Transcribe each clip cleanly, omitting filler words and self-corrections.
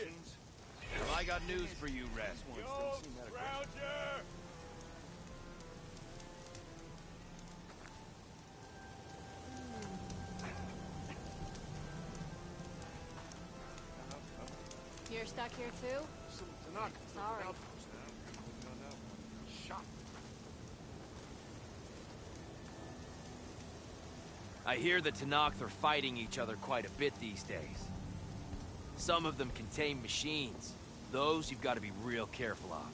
Russians. Well, I got news for you, Red. Yo, Scrounger! You're stuck here too? Sorry. I hear the Tenakth are fighting each other quite a bit these days. Some of them contain machines. Those you've got to be real careful of.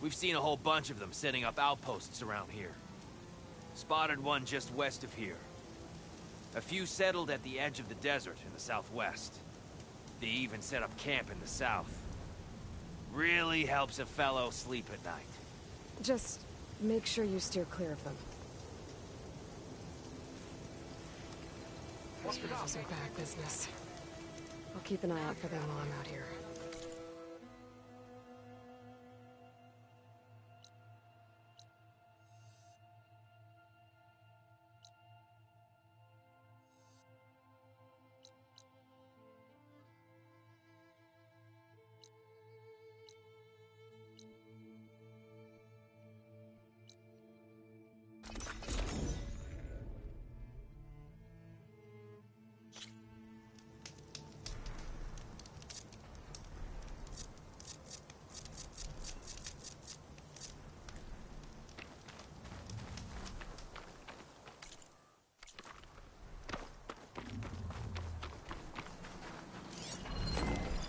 We've seen a whole bunch of them setting up outposts around here. Spotted one just west of here. A few settled at the edge of the desert in the southwest. They even set up camp in the south. Really helps a fellow sleep at night. Just make sure you steer clear of them. Those rebels are bad business. I'll keep an eye out for them while I'm out here.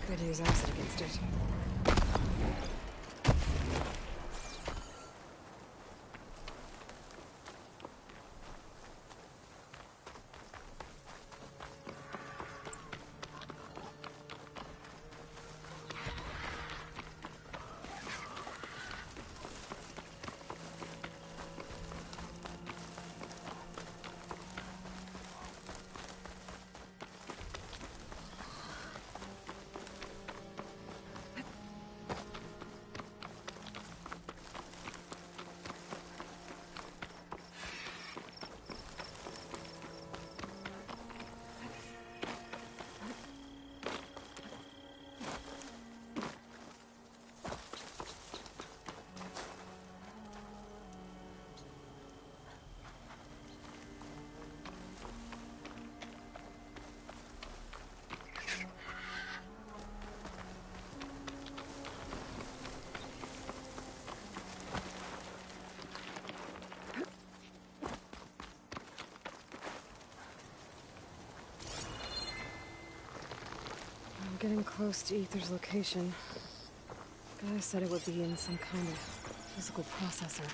Could use acid against it. I'm getting close to Ether's location. Guy said it would be in some kind of physical processor.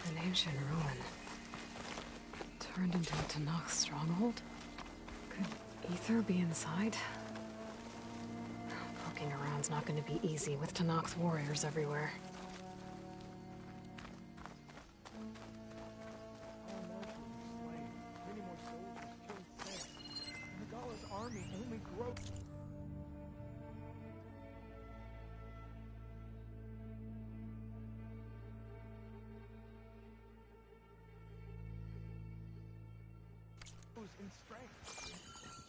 An ancient ruin. Turned into a Tenakth stronghold? Could Ether be inside? Poking around's not going to be easy with Tenakth warriors everywhere.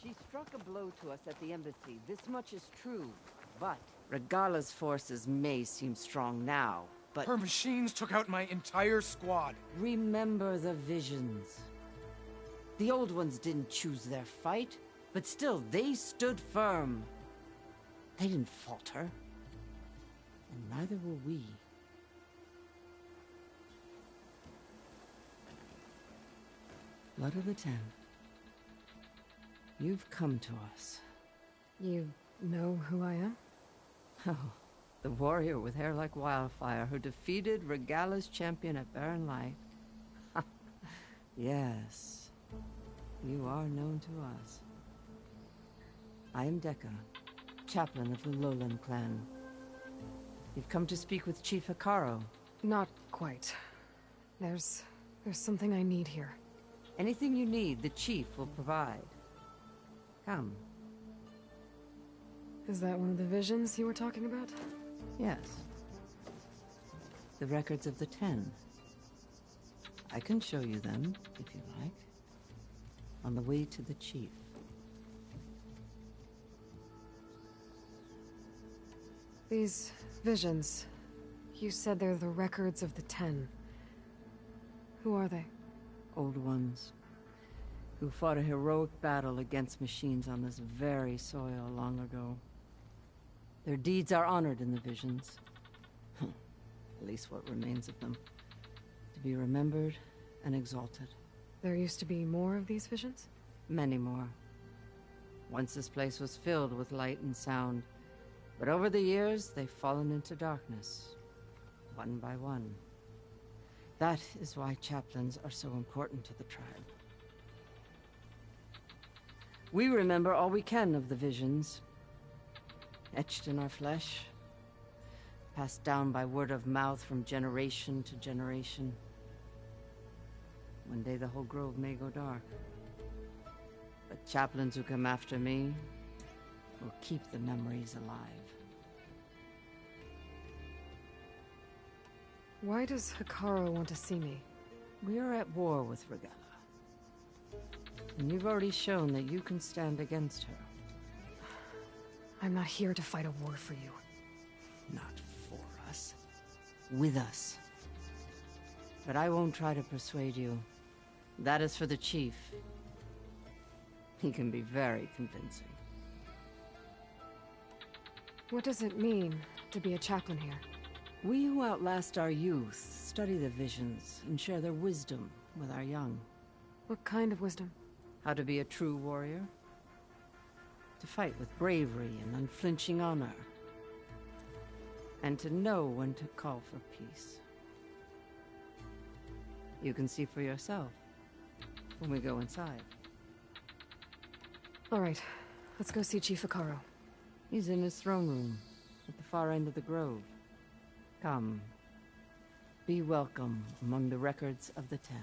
She struck a blow to us at the embassy. This much is true. But Regala's forces may seem strong now, but... Her machines took out my entire squad. Remember the visions. The old ones didn't choose their fight. But still, they stood firm. They didn't falter. And neither will we. Blood of the Ten. You've come to us. You know who I am? Oh, the warrior with hair like wildfire who defeated Regala's champion at Barren Light. Yes, you are known to us. I am Dekka, chaplain of the Lowland clan. You've come to speak with Chief Hikaro. Not quite. There's something I need here. Anything you need, the Chief will provide. Come. Is that one of the visions you were talking about? Yes. The records of the Ten. I can show you them, if you like. On the way to the Chief. These visions, you said they're the records of the Ten. Who are they? Old ones. Who fought a heroic battle against machines on this very soil long ago. Their deeds are honored in the visions. At least what remains of them. To be remembered and exalted. There used to be more of these visions? Many more. Once this place was filled with light and sound. But over the years, they've fallen into darkness. One by one. That is why chaplains are so important to the tribe. We remember all we can of the visions. Etched in our flesh. Passed down by word of mouth from generation to generation. One day the whole grove may go dark. But chaplains who come after me will keep the memories alive. Why does Hikaro want to see me? We are at war with Regala. And you've already shown that you can stand against her. I'm not here to fight a war for you. Not for us. With us. But I won't try to persuade you. That is for the Chief. He can be very convincing. What does it mean to be a chaplain here? We who outlast our youth study the visions and share their wisdom with our young. What kind of wisdom? How to be a true warrior. To fight with bravery and unflinching honor. And to know when to call for peace. You can see for yourself when we go inside. All right, let's go see Chief Hikaro. He's in his throne room at the far end of the grove. Come. Be welcome among the records of the Ten.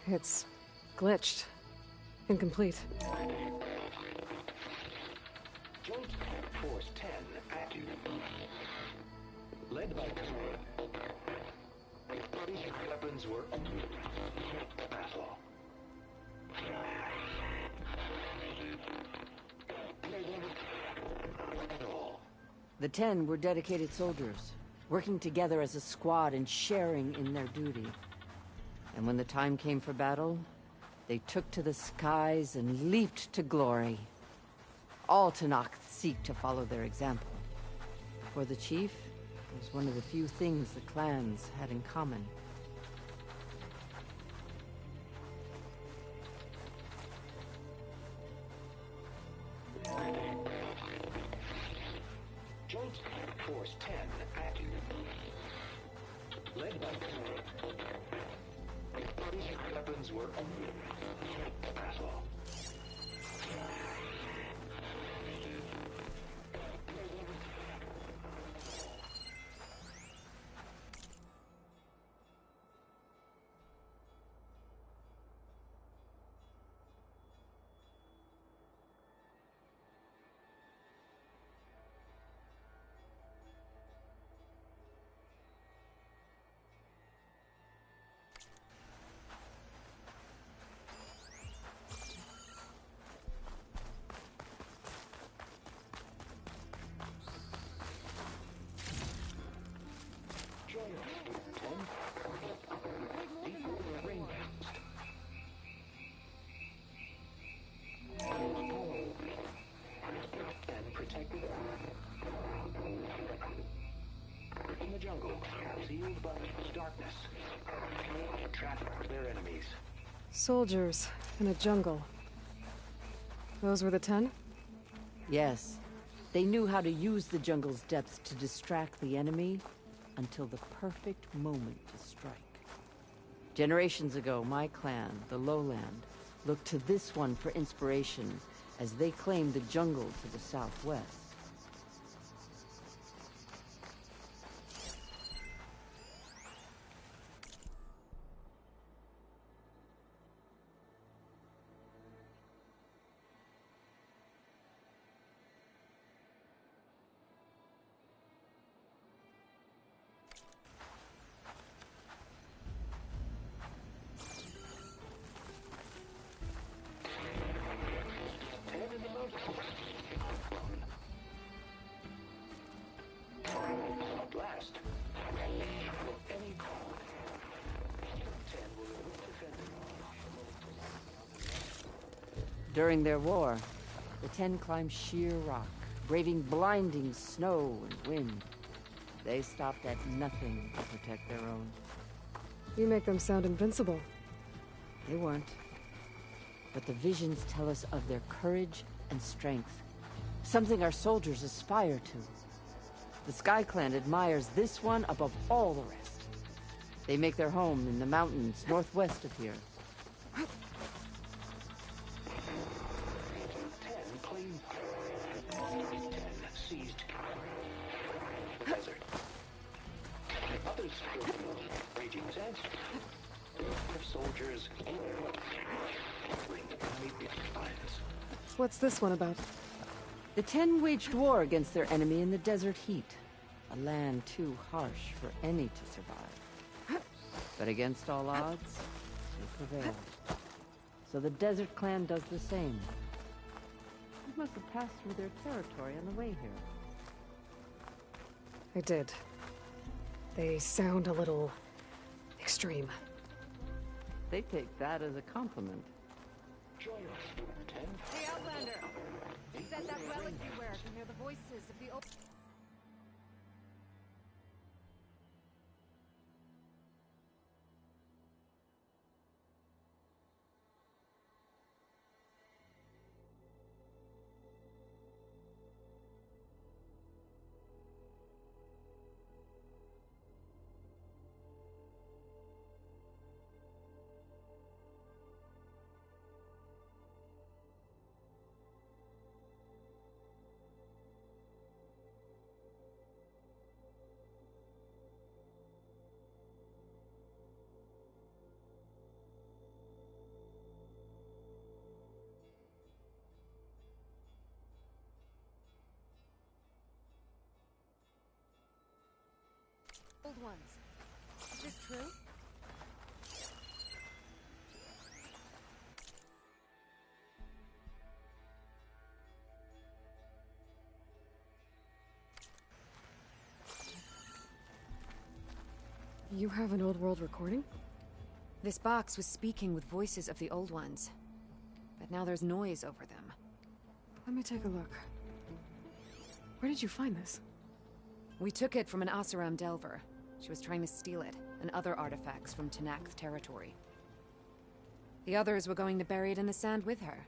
It's glitched. Incomplete. Joint Force 10 active. Led by these weapons were battle. The Ten were dedicated soldiers, working together as a squad and sharing in their duty. And when the time came for battle, they took to the skies and leaped to glory. All Tenakth seek to follow their example. For the Chief, it was one of the few things the clans had in common. Joint Force 10 active. Led by these weapons were battle. In the jungle, sealed by darkness, trap their enemies. Soldiers in a jungle. Those were the 10? Yes. They knew how to use the jungle's depths to distract the enemy until the perfect moment to strike. Generations ago, my clan, the Lowland, looked to this one for inspiration as they claimed the jungle to the southwest. At last, any call. 10 will defend. During their war, the 10 climbed sheer rock, braving blinding snow and wind. They stopped at nothing to protect their own. You make them sound invincible. They weren't. But the visions tell us of their courage and strength, something our soldiers aspire to. The Sky Clan admires this one above all the rest. They make their home in the mountains northwest of here. 10 claimed. 10 seized the desert. Others raging sands. Their soldiers bring defiance. What's this one about? The 10 waged war against their enemy in the desert heat, a land too harsh for any to survive. But against all odds, they prevailed. So the Desert Clan does the same. You must have passed through their territory on the way here. I did. They sound a little extreme. They take that as a compliment. Join us, 10. Hey, Outlander! Is that relic you wear? I can hear the voices of the old... old ones. Is this true? You have an old world recording? This box was speaking with voices of the old ones. But now there's noise over them. Let me take a look. Where did you find this? We took it from an Oseram Delver. She was trying to steal it, and other artifacts from Tenakth territory. The others were going to bury it in the sand with her.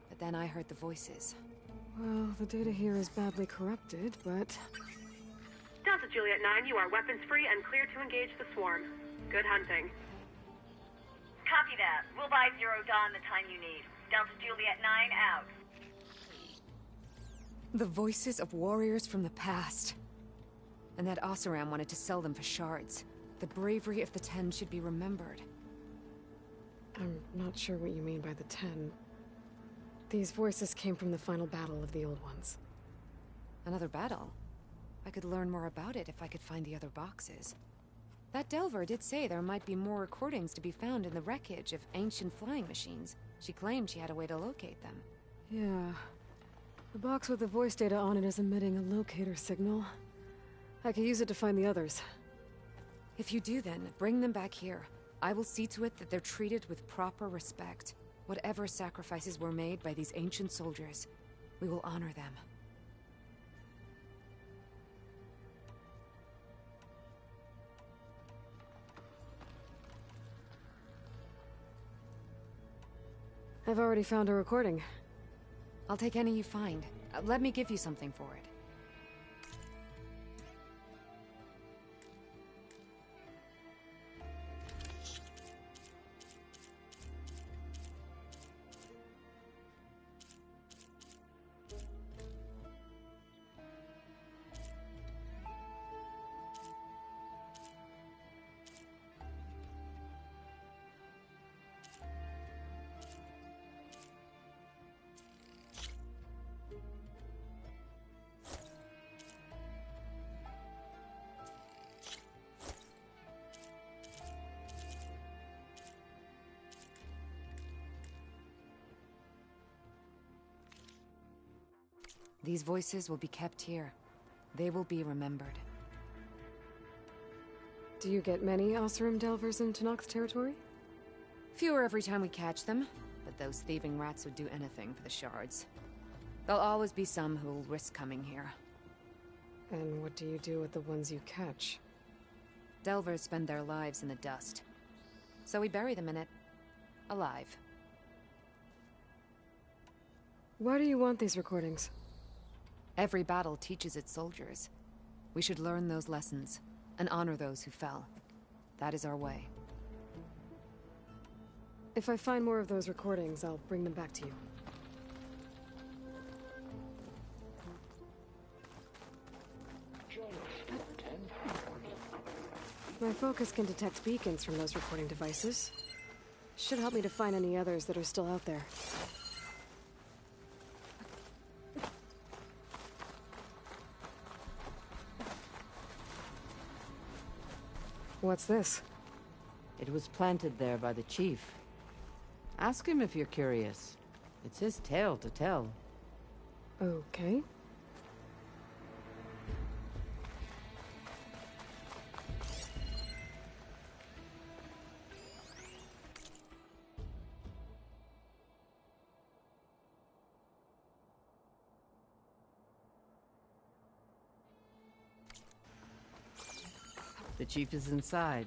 But then I heard the voices. Well, the data here is badly corrupted, but... Delta Juliet 9, you are weapons free and clear to engage the swarm. Good hunting. Copy that. We'll buy Zero Dawn the time you need. Delta Juliet 9 out. The voices of warriors from the past. And that Oseram wanted to sell them for shards. The bravery of the Ten should be remembered. I'm not sure what you mean by the Ten. These voices came from the final battle of the Old Ones. Another battle? I could learn more about it if I could find the other boxes. That Delver did say there might be more recordings to be found in the wreckage of ancient flying machines. She claimed she had a way to locate them. Yeah. The box with the voice data on it is emitting a locator signal. I could use it to find the others. If you do then, bring them back here. I will see to it that they're treated with proper respect. Whatever sacrifices were made by these ancient soldiers, we will honor them. I've already found a recording. I'll take any you find. Let me give you something for it. These voices will be kept here. They will be remembered. Do you get many Oseram Delvers in Tenakth territory? Fewer every time we catch them, but those thieving rats would do anything for the shards. There'll always be some who'll risk coming here. And what do you do with the ones you catch? Delvers spend their lives in the dust. So we bury them in it, alive. Why do you want these recordings? Every battle teaches its soldiers. We should learn those lessons, and honor those who fell. That is our way. If I find more of those recordings, I'll bring them back to you. My focus can detect beacons from those recording devices. Should help me to find any others that are still out there. What's this? It was planted there by the chief. Ask him if you're curious. It's his tale to tell. Okay. The chief is inside.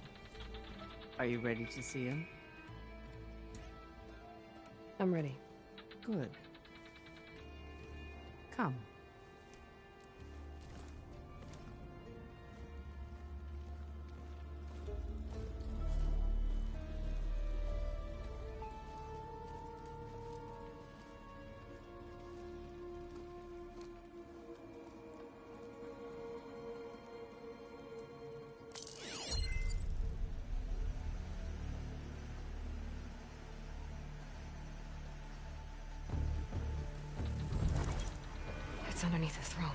Are you ready to see him? I'm ready. Good. Come. It's underneath the throne.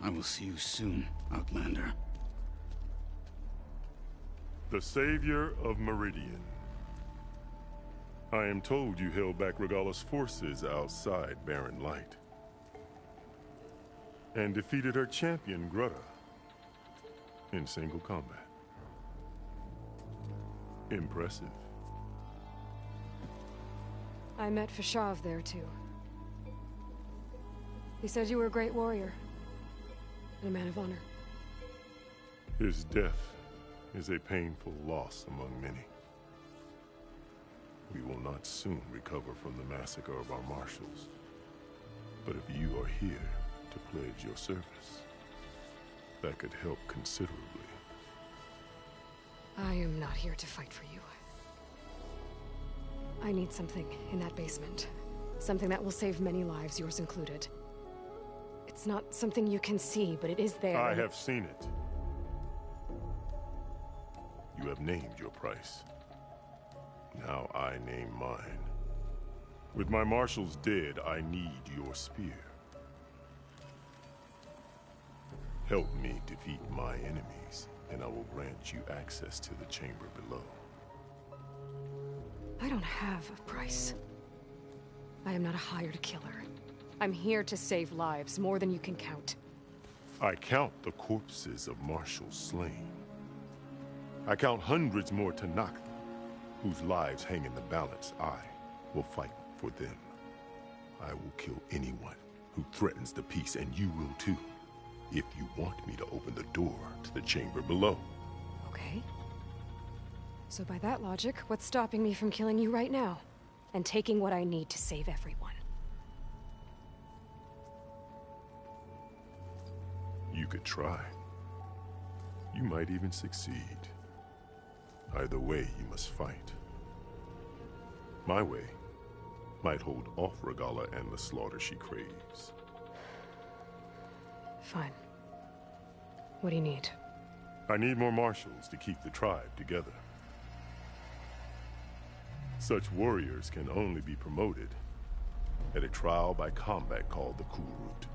I will see you soon, Outlander. The savior of Meridian. I am told you held back Regalla's forces outside Barren Light. And defeated her champion, Grutta, in single combat. Impressive. I met Fashav there, too. He said you were a great warrior. And a man of honor. His death is a painful loss among many. We will not soon recover from the massacre of our marshals. But if you are here to pledge your service, that could help considerably. I am not here to fight for you. I need something in that basement. Something that will save many lives, yours included. It's not something you can see, but it is there. I have seen it. You have named your price. Now I name mine. With my marshals dead, I need your spear. Help me defeat my enemies, and I will grant you access to the chamber below. I don't have a price. I am not a hired killer. I'm here to save lives, more than you can count. I count the corpses of marshals slain. I count hundreds more Tanakh, whose lives hang in the balance. I will fight for them. I will kill anyone who threatens the peace, and you will too, if you want me to open the door to the chamber below. Okay. So by that logic, what's stopping me from killing you right now? And taking what I need to save everyone? You could try. You might even succeed. Either way, you must fight. My way might hold off Regalla and the slaughter she craves. Fine. What do you need? I need more marshals to keep the tribe together. Such warriors can only be promoted at a trial by combat called the Cool Route.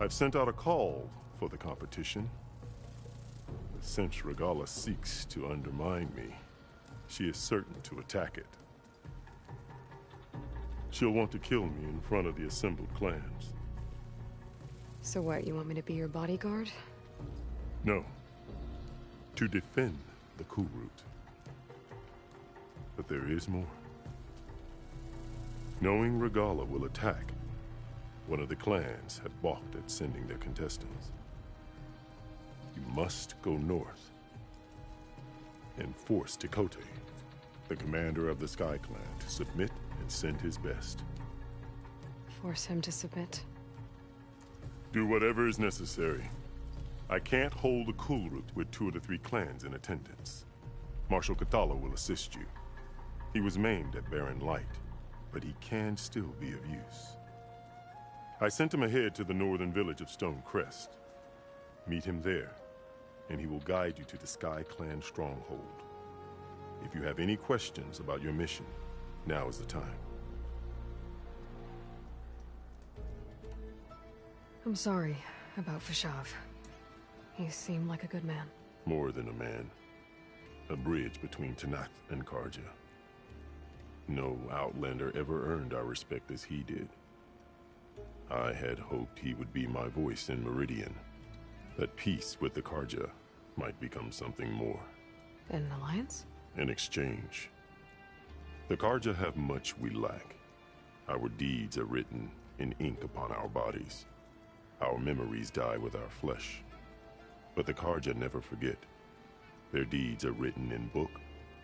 I've sent out a call for the competition. Since Regalla seeks to undermine me, she is certain to attack it. She'll want to kill me in front of the assembled clans. So what, you want me to be your bodyguard? No. To defend the Cool Route. But there is more. Knowing Regalla will attack, one of the clans had balked at sending their contestants. You must go north and force Tekote, the commander of the Sky Clan, to submit and send his best. Force him to submit? Do whatever is necessary. I can't hold the Cool Route with 2 of the 3 clans in attendance. Marshal Cathala will assist you. He was maimed at Barren Light, but he can still be of use. I sent him ahead to the northern village of Stone Crest. Meet him there, and he will guide you to the Sky Clan stronghold. If you have any questions about your mission, now is the time. I'm sorry about Fashav. He seemed like a good man. More than a man. A bridge between Tanakh and Karja. No Outlander ever earned our respect as he did. I had hoped he would be my voice in Meridian. That peace with the Karja might become something more. An alliance? In exchange. The Karja have much we lack. Our deeds are written in ink upon our bodies. Our memories die with our flesh. But the Karja never forget. Their deeds are written in book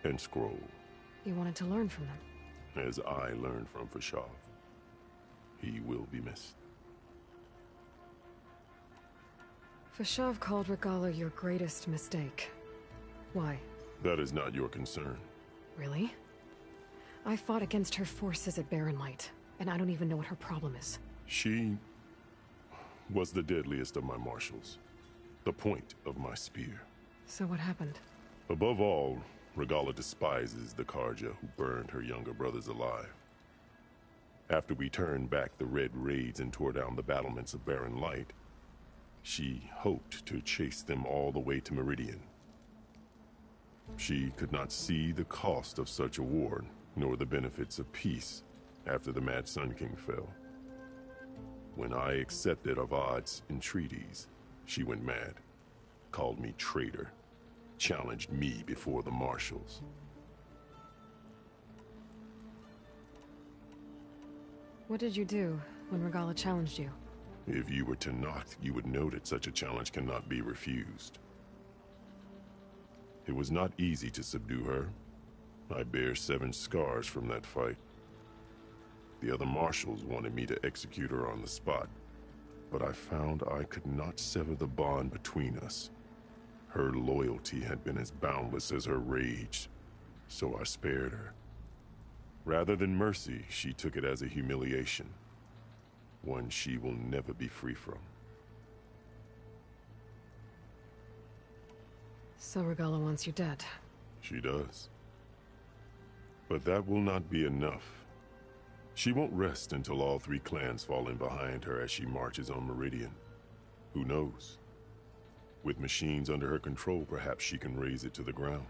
and scroll. You wanted to learn from them? As I learned from Fashav. He will be missed. Fashav called Regalla your greatest mistake. Why? That is not your concern. Really? I fought against her forces at Barren Light, and I don't even know what her problem is. She was the deadliest of my marshals. The point of my spear. So what happened? Above all, Regalla despises the Karja who burned her younger brothers alive. After we turned back the Red Raids and tore down the battlements of Barren Light, she hoped to chase them all the way to Meridian. She could not see the cost of such a war, nor the benefits of peace after the Mad Sun King fell. When I accepted Avad's entreaties, she went mad, called me traitor, challenged me before the marshals. What did you do when Regalla challenged you? If you were Tanakh, you would know that such a challenge cannot be refused. It was not easy to subdue her. I bear 7 scars from that fight. The other marshals wanted me to execute her on the spot, but I found I could not sever the bond between us. Her loyalty had been as boundless as her rage, so I spared her. Rather than mercy, she took it as a humiliation, one she will never be free from. So Regala wants you dead. She does. But that will not be enough. She won't rest until all 3 clans fall in behind her as she marches on Meridian. Who knows? With machines under her control, perhaps she can raise it to the ground.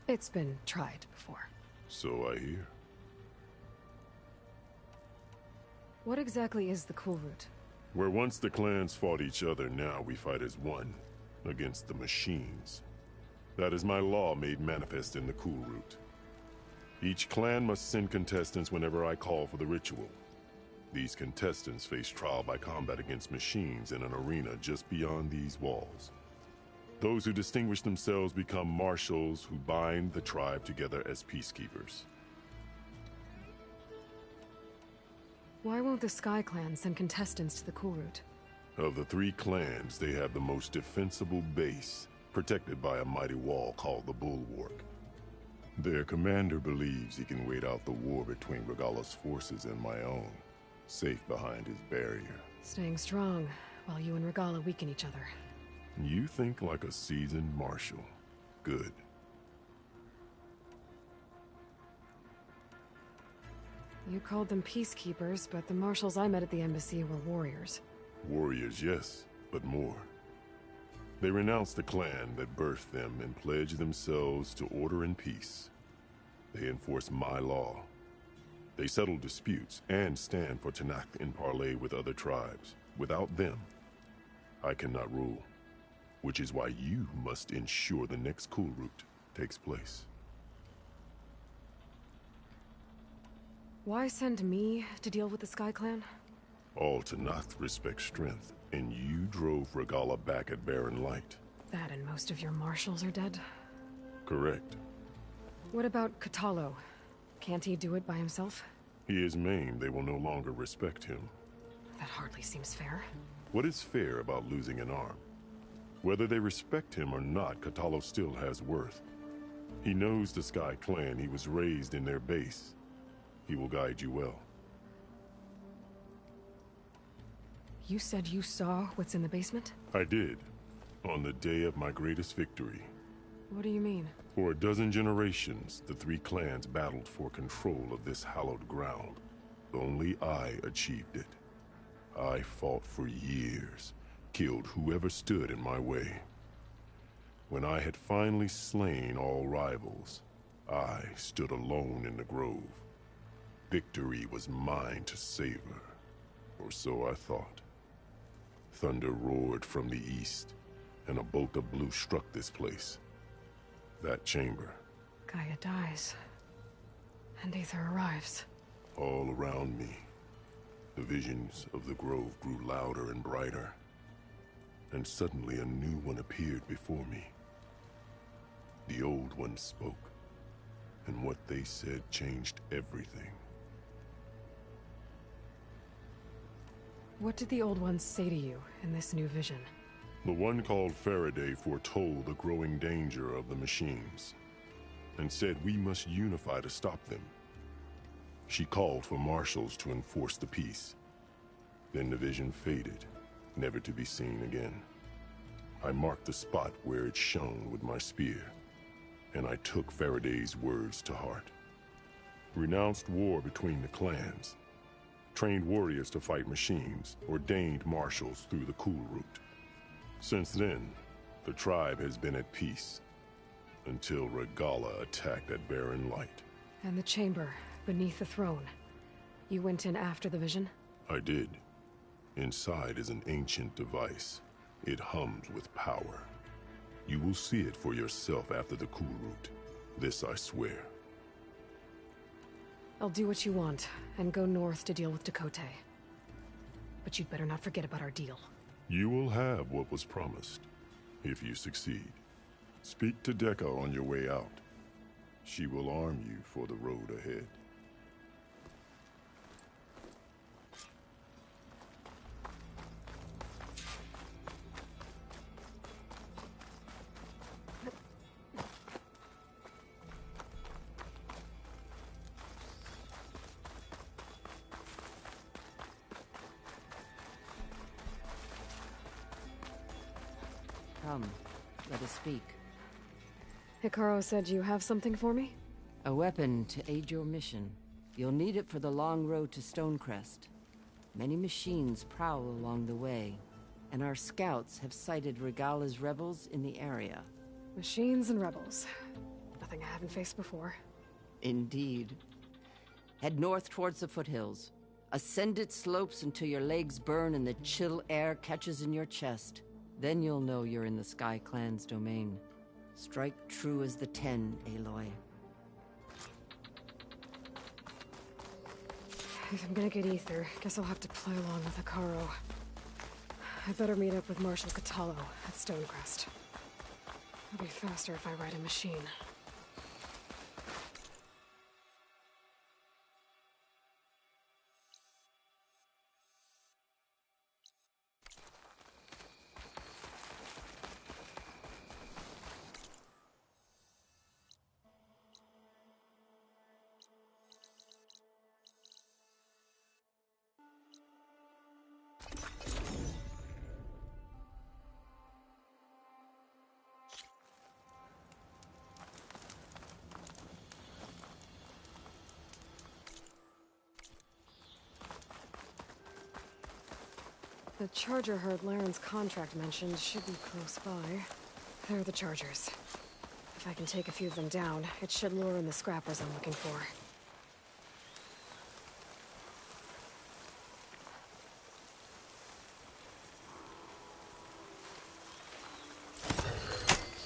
It's been tried before. So I hear. What exactly is the Cool Route? Where once the clans fought each other, now we fight as one, against the machines. That is my law made manifest in the Cool Route. Each clan must send contestants whenever I call for the ritual. These contestants face trial by combat against machines in an arena just beyond these walls. Those who distinguish themselves become marshals who bind the tribe together as peacekeepers. Why won't the Sky Clan send contestants to the Cool Route? Of the 3 clans, they have the most defensible base, protected by a mighty wall called the Bulwark. Their commander believes he can wait out the war between Regala's forces and my own, safe behind his barrier. Staying strong, while you and Regala weaken each other. You think like a seasoned marshal. Good. You called them peacekeepers, but the marshals I met at the embassy were warriors. Warriors, yes, but more. They renounce the clan that birthed them and pledge themselves to order and peace. They enforce my law. They settle disputes and stand for Tanakh in parley with other tribes. Without them, I cannot rule. Which is why you must ensure the next Cool Route takes place. Why send me to deal with the Sky Clan? All Tanakh respect strength, and you drove Regala back at Barren Light. That and most of your marshals are dead? Correct. What about Katalo? Can't he do it by himself? He is maimed. They will no longer respect him. That hardly seems fair. What is fair about losing an arm? Whether they respect him or not, Katalo still has worth. He knows the Sky Clan. He was raised in their base. He will guide you well. You said you saw what's in the basement? I did. On the day of my greatest victory. What do you mean? For a dozen generations, the 3 clans battled for control of this hallowed ground. Only I achieved it. I fought for years, killed whoever stood in my way. When I had finally slain all rivals, I stood alone in the grove. Victory was mine to savor, or so I thought. Thunder roared from the east, and a bolt of blue struck this place. That chamber. Gaia dies, and Aether arrives. All around me, the visions of the grove grew louder and brighter, and suddenly a new one appeared before me. The old one spoke, and what they said changed everything. What did the old ones say to you in this new vision? The one called Faraday foretold the growing danger of the machines, and said we must unify to stop them. She called for marshals to enforce the peace. Then the vision faded, never to be seen again. I marked the spot where it shone with my spear, and I took Faraday's words to heart. Renounced war between the clans, trained warriors to fight machines, ordained marshals through the Cool Route. Since then, the tribe has been at peace, until Regala attacked at Barren Light. And the chamber, beneath the throne. You went in after the vision? I did. Inside is an ancient device. It hums with power. You will see it for yourself after the Cool Route. This I swear. I'll do what you want, and go north to deal with Dakota. But you'd better not forget about our deal. You will have what was promised, if you succeed. Speak to Deca on your way out. She will arm you for the road ahead. Come, let us speak. Hikaru said you have something for me? A weapon to aid your mission. You'll need it for the long road to Stonecrest. Many machines prowl along the way, and our scouts have sighted Regala's rebels in the area. Machines and rebels. Nothing I haven't faced before. Indeed. Head north towards the foothills. Ascend its slopes until your legs burn and the chill air catches in your chest. Then you'll know you're in the Sky Clan's domain. Strike true as the 10, Aloy. If I'm gonna get ether, guess I'll have to play along with Hikaru. I better meet up with Marshal Catallo at Stonecrest. It'll be faster if I ride a machine. The charger herd Laren's contract mentioned should be close by. There are the chargers. If I can take a few of them down, it should lure in the scrappers I'm looking for.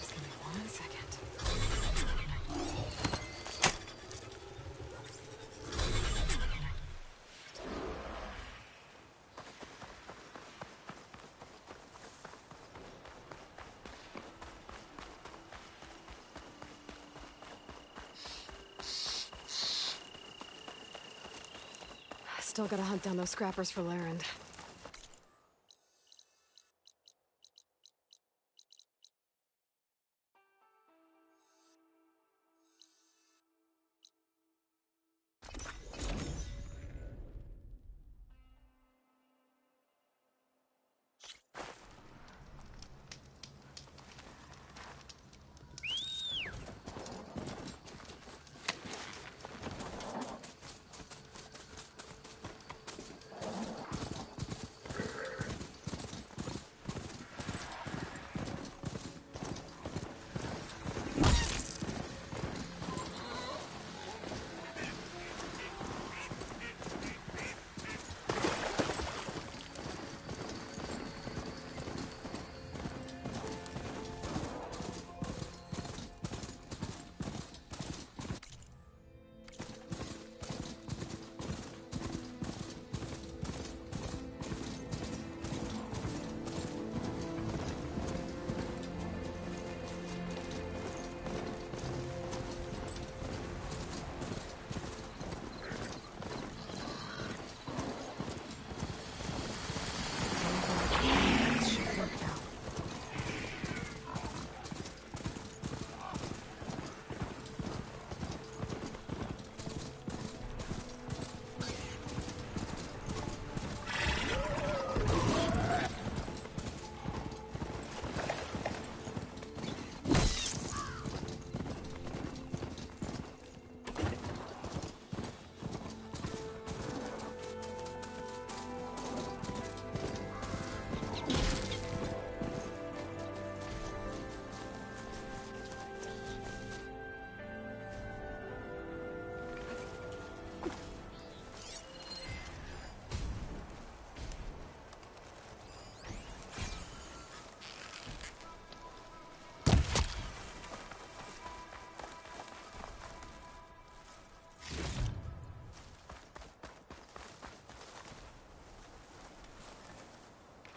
Just give me 1 second. Still gotta hunt down those scrappers for Laren.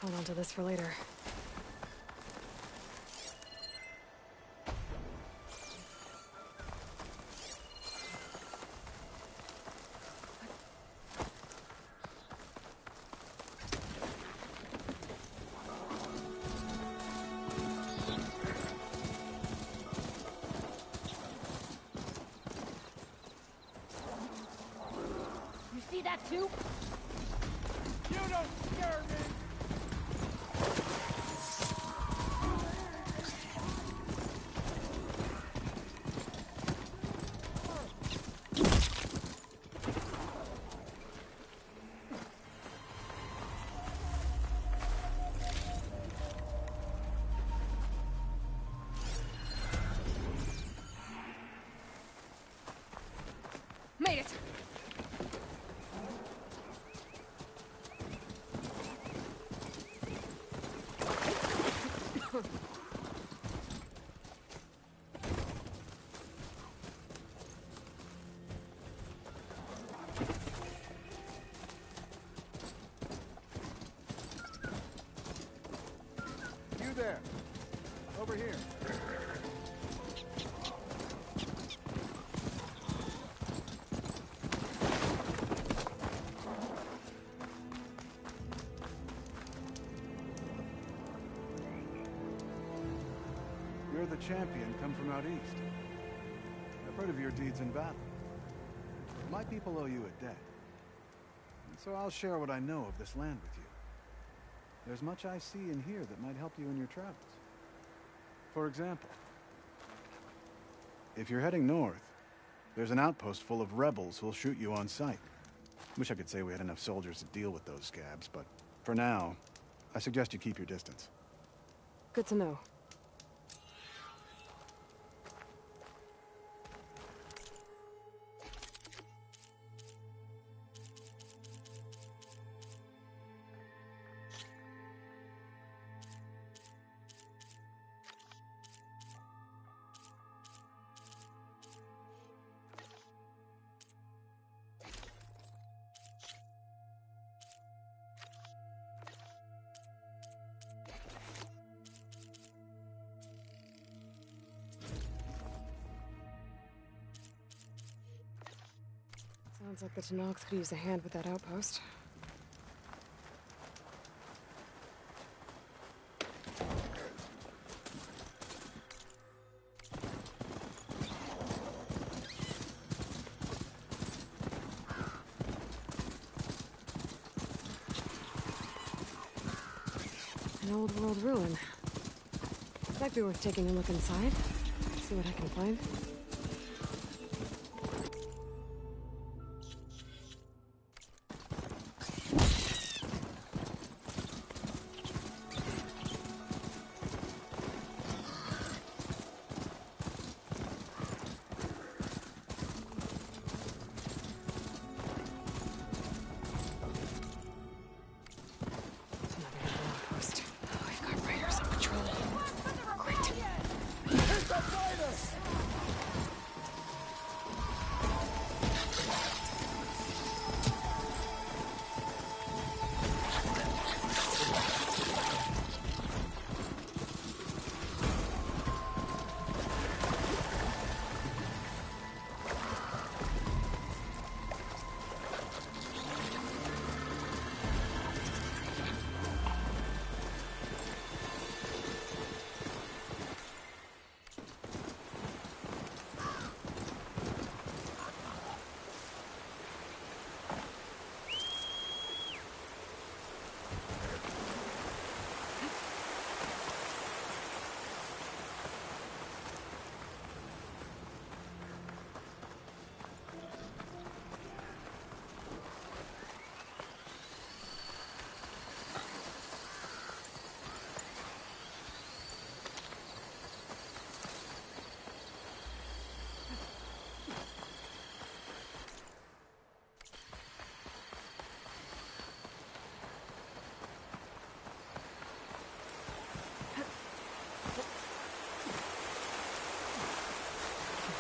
Hold on to this for later. see that too? You don't scare me! Made it! You there. Over here. You're the champion come from out east. I've heard of your deeds in battle. My people owe you a debt. And so I'll share what I know of this land with you. There's much I see and hear that might help you in your travels. For example, if you're heading north, there's an outpost full of rebels who'll shoot you on sight. Wish I could say we had enough soldiers to deal with those scabs, but for now, I suggest you keep your distance. Good to know. Sounds like the Tanox could use a hand with that outpost. An old world ruin. Might be worth taking a look inside. See what I can find.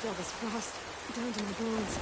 Feel this frost down to my bones.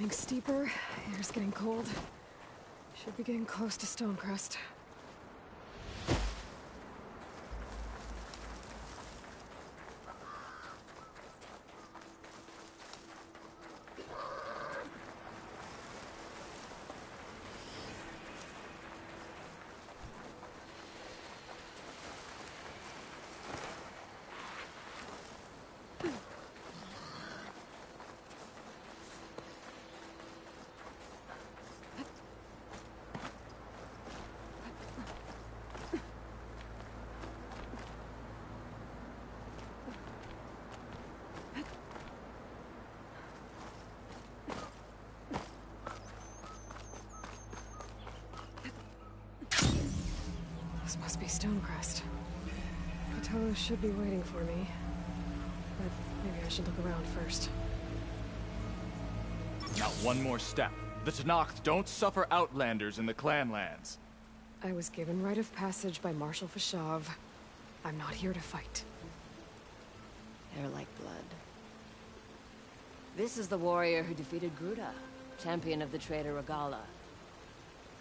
getting steeper, air's getting cold. Should be getting close to Stonecrest. This must be Stonecrest. Cthulhu should be waiting for me. But maybe I should look around first. Not one more step. The Tenakth don't suffer outlanders in the Clanlands. I was given rite of passage by Marshal Fashav. I'm not here to fight. They're like blood. This is the warrior who defeated Gruda, champion of the traitor Regala.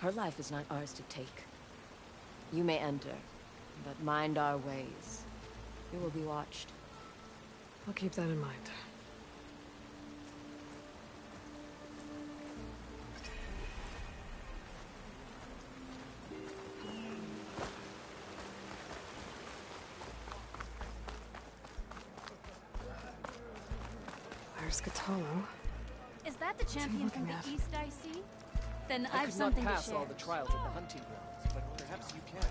Her life is not ours to take. You may enter, but mind our ways. You will be watched. I'll keep that in mind. There's Cthulhu. Is that the champion from the East I see? Then I I've something could not pass to share. all the trials at the hunting grounds, but perhaps you can.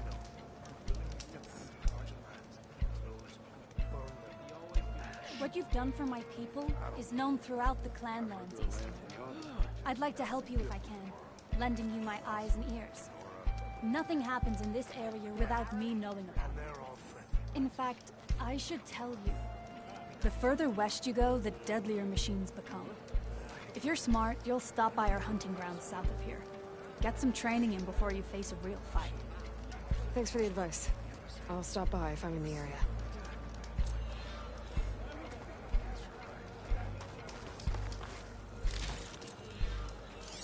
What you've done for my people is known throughout the Clanlands, Easter. I'd like to help you if I can, lending you my eyes and ears. Nothing happens in this area without me knowing about it. In fact, I should tell you. The further west you go, the deadlier machines become. If you're smart, you'll stop by our hunting grounds south of here. Get some training in before you face a real fight. Thanks for the advice. I'll stop by if I'm in the area.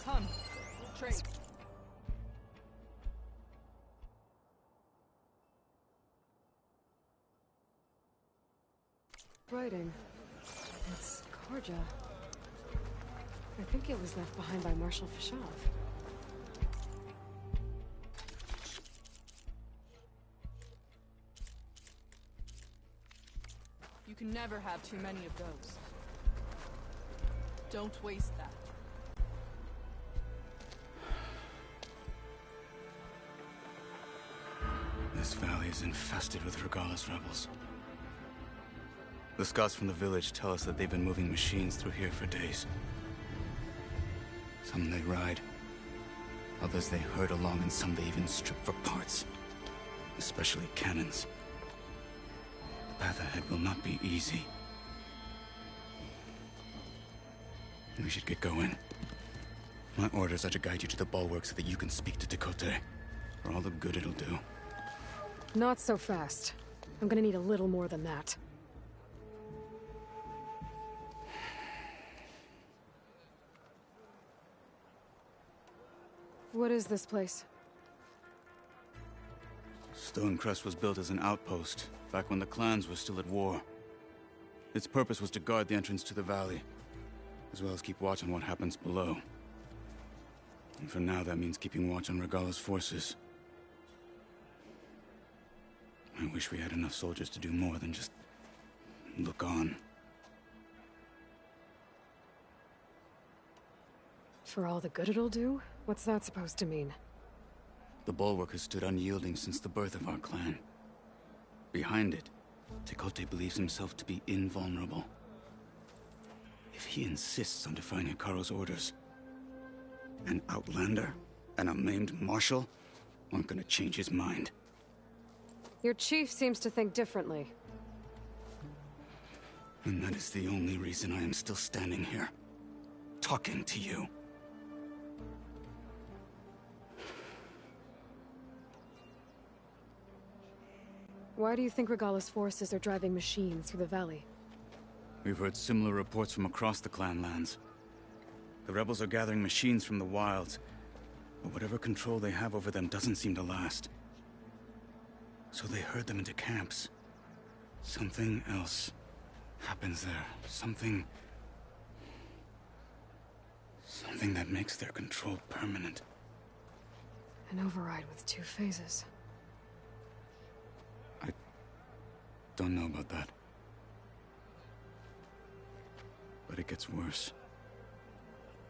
Come, trade. Writing. It's Korja. I think it was left behind by Marshal Fashav. You can never have too many of those. Don't waste that. This valley is infested with Regala's rebels. The scouts from the village tell us that they've been moving machines through here for days. Some they ride, others they herd along, and some they even strip for parts. Especially cannons. The path ahead will not be easy. We should get going. My orders are to guide you to the bulwark so that you can speak to Tekote. For all the good it'll do. Not so fast. I'm gonna need a little more than that. What is this place? Stonecrest was built as an outpost, back when the clans were still at war. Its purpose was to guard the entrance to the valley, as well as keep watch on what happens below. And for now, that means keeping watch on Regala's forces. I wish we had enough soldiers to do more than just look on. For all the good it'll do? What's that supposed to mean? The bulwark has stood unyielding since the birth of our clan. Behind it, Tekote believes himself to be invulnerable. If he insists on defying Hikaru's orders, an outlander and a maimed marshal aren't gonna change his mind. Your chief seems to think differently. And that is the only reason I am still standing here, talking to you. Why do you think Regala's forces are driving machines through the valley? We've heard similar reports from across the Clanlands. The rebels are gathering machines from the wilds, but whatever control they have over them doesn't seem to last. So they herd them into camps. Something else happens there. Something that makes their control permanent. An override with 2 phases. I don't know about that. But it gets worse.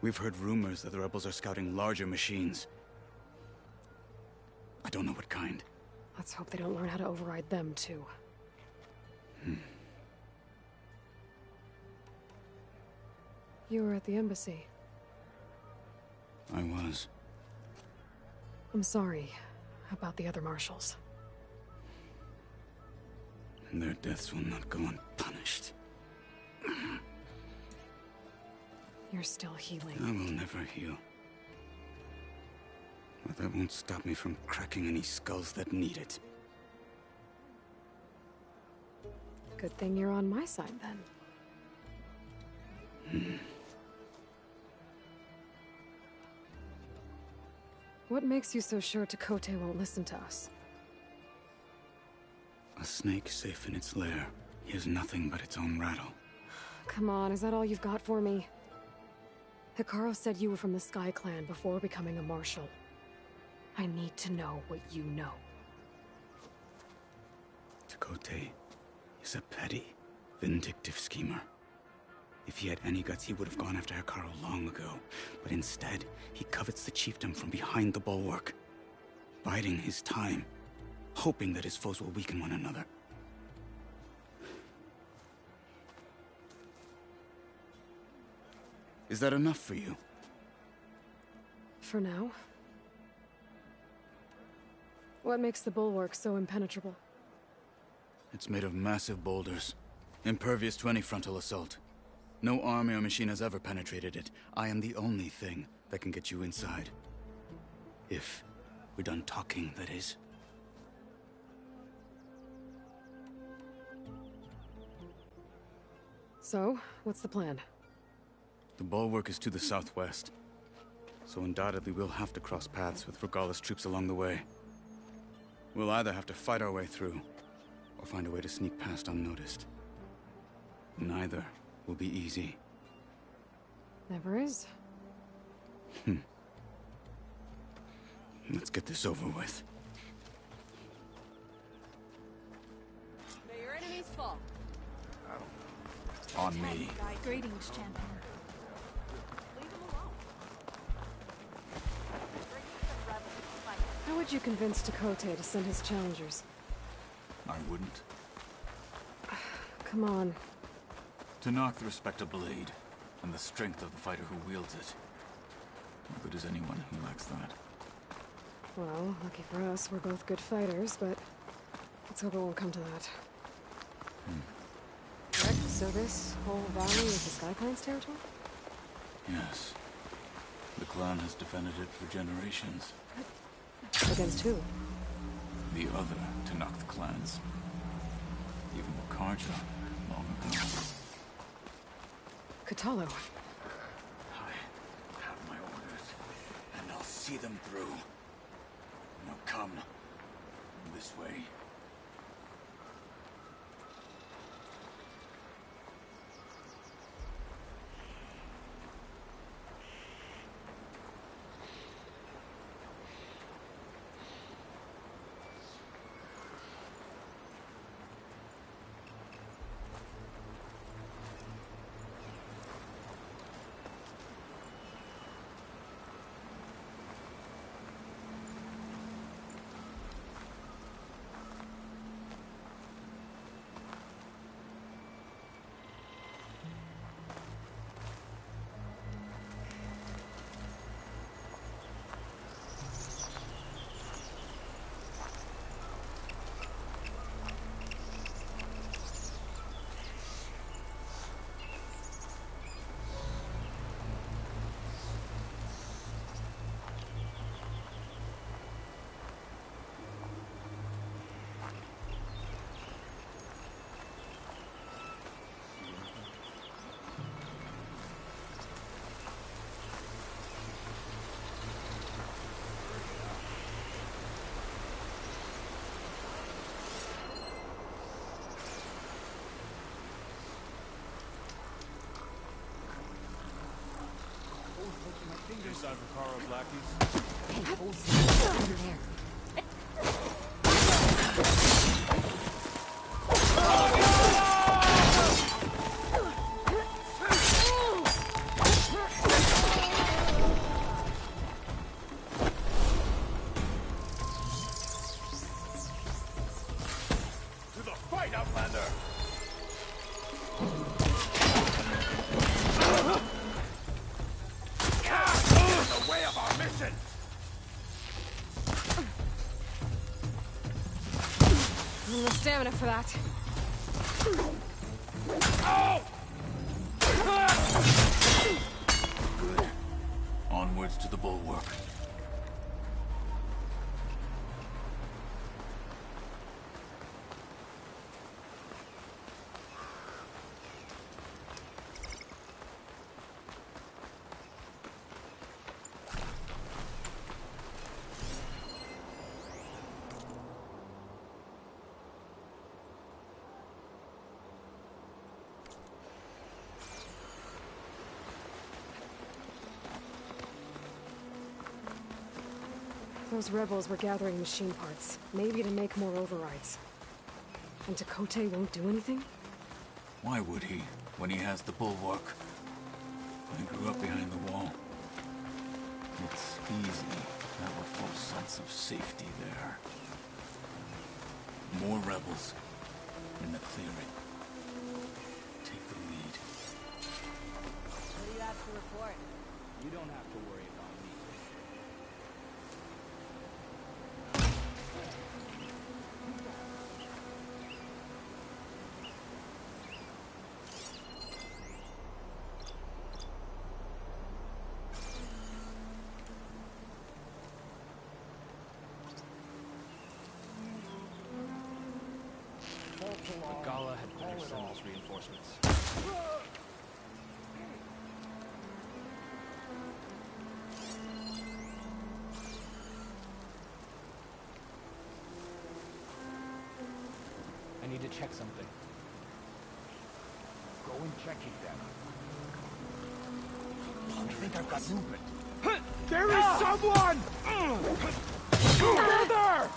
We've heard rumors that the rebels are scouting larger machines. I don't know what kind. Let's hope they don't learn how to override them, too. You were at the embassy. I was. I'm sorry about the other marshals. Their deaths will not go unpunished. You're still healing. I will never heal. But that won't stop me from cracking any skulls that need it. Good thing you're on my side, then. What makes you so sure Tekote won't listen to us? A snake safe in its lair hears nothing but its own rattle. Come on, is that all you've got for me? Hikaru said you were from the Sky Clan before becoming a marshal. I need to know what you know. Tekote is a petty, vindictive schemer. If he had any guts, he would have gone after Hikaru long ago. But instead, he covets the chiefdom from behind the bulwark, biding his time, hoping that his foes will weaken one another. Is that enough for you? For now. What makes the bulwark so impenetrable? It's made of massive boulders, impervious to any frontal assault. No army or machine has ever penetrated it. I am the only thing that can get you inside. If we're done talking, that is. So, what's the plan? The bulwark is to the southwest, so undoubtedly we'll have to cross paths with Regalla's troops along the way. We'll either have to fight our way through, or find a way to sneak past unnoticed. Neither will be easy. Never is. Let's get this over with. May your enemies fall. On me. Greetings, champion. Leave them alone. How would you convince Tekote to send his challengers? I wouldn't. Come on. To knock the respect of blade, and the strength of the fighter who wields it. How good is anyone who lacks that? Well, lucky for us, we're both good fighters, but let's hope it won't come to that. Correct? So this whole valley is the Sky Clan's territory? Yes. The clan has defended it for generations. Against who? The other to knock the clans. Even Karja, long ago. Kotallo. I have my orders, and I'll see them through. Now come. This way. sign for Caro's lackeys? Hey, hold still. Over there. To the fight, Outlander! Get in the way of our mission! No stamina for that. Good. Onwards to the bulwark. Those rebels were gathering machine parts, maybe to make more overrides. And Tekote won't do anything? Why would he, when he has the bulwark? I grew up behind the wall. It's easy to have a false sense of safety there. More rebels in the clearing. Take the lead. What do you have to report? You don't have to worry about me. The Gala had better send us reinforcements. I need to check something. Go and check it then. I think I've got movement. There is someone! Further!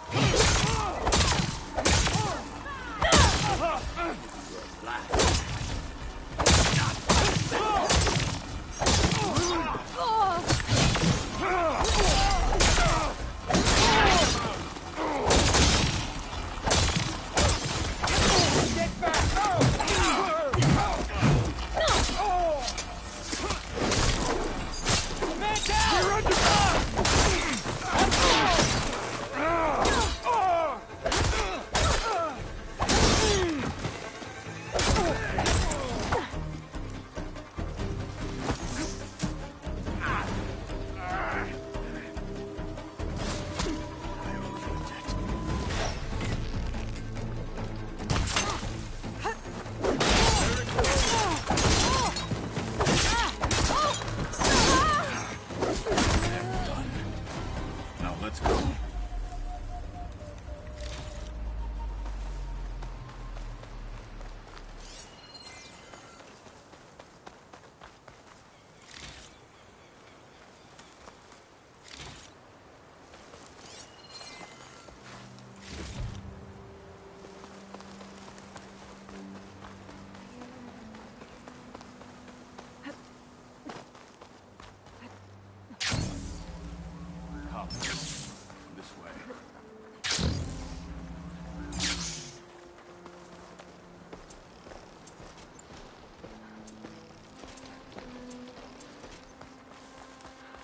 Get back! Man down! You're under Let's go. This way.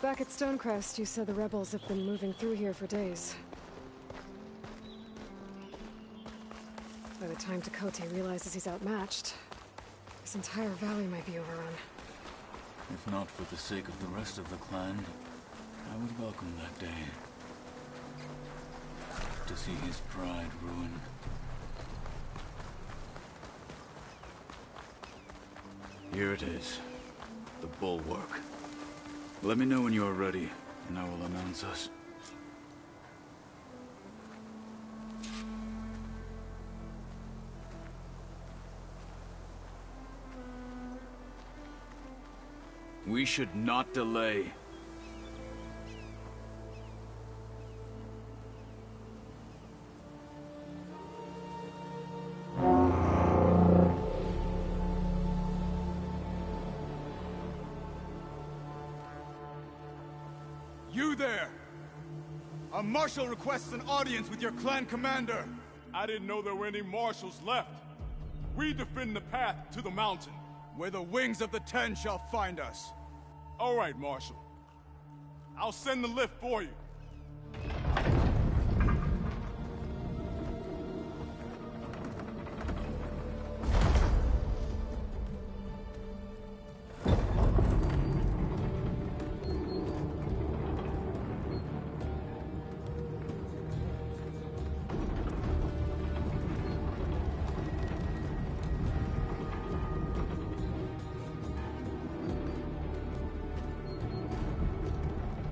Back at Stonecrest, you said the rebels have been moving through here for days. By the time Tekote realizes he's outmatched, this entire valley might be overrun. If not for the sake of the rest of the clan, I would welcome that day. To see his pride ruined. Here it is. The bulwark. Let me know when you are ready, and I will announce us. We should not delay. A marshal requests an audience with your clan commander. I didn't know there were any marshals left. We defend the path to the mountain, where the wings of the Ten shall find us. All right, Marshal. I'll send the lift for you.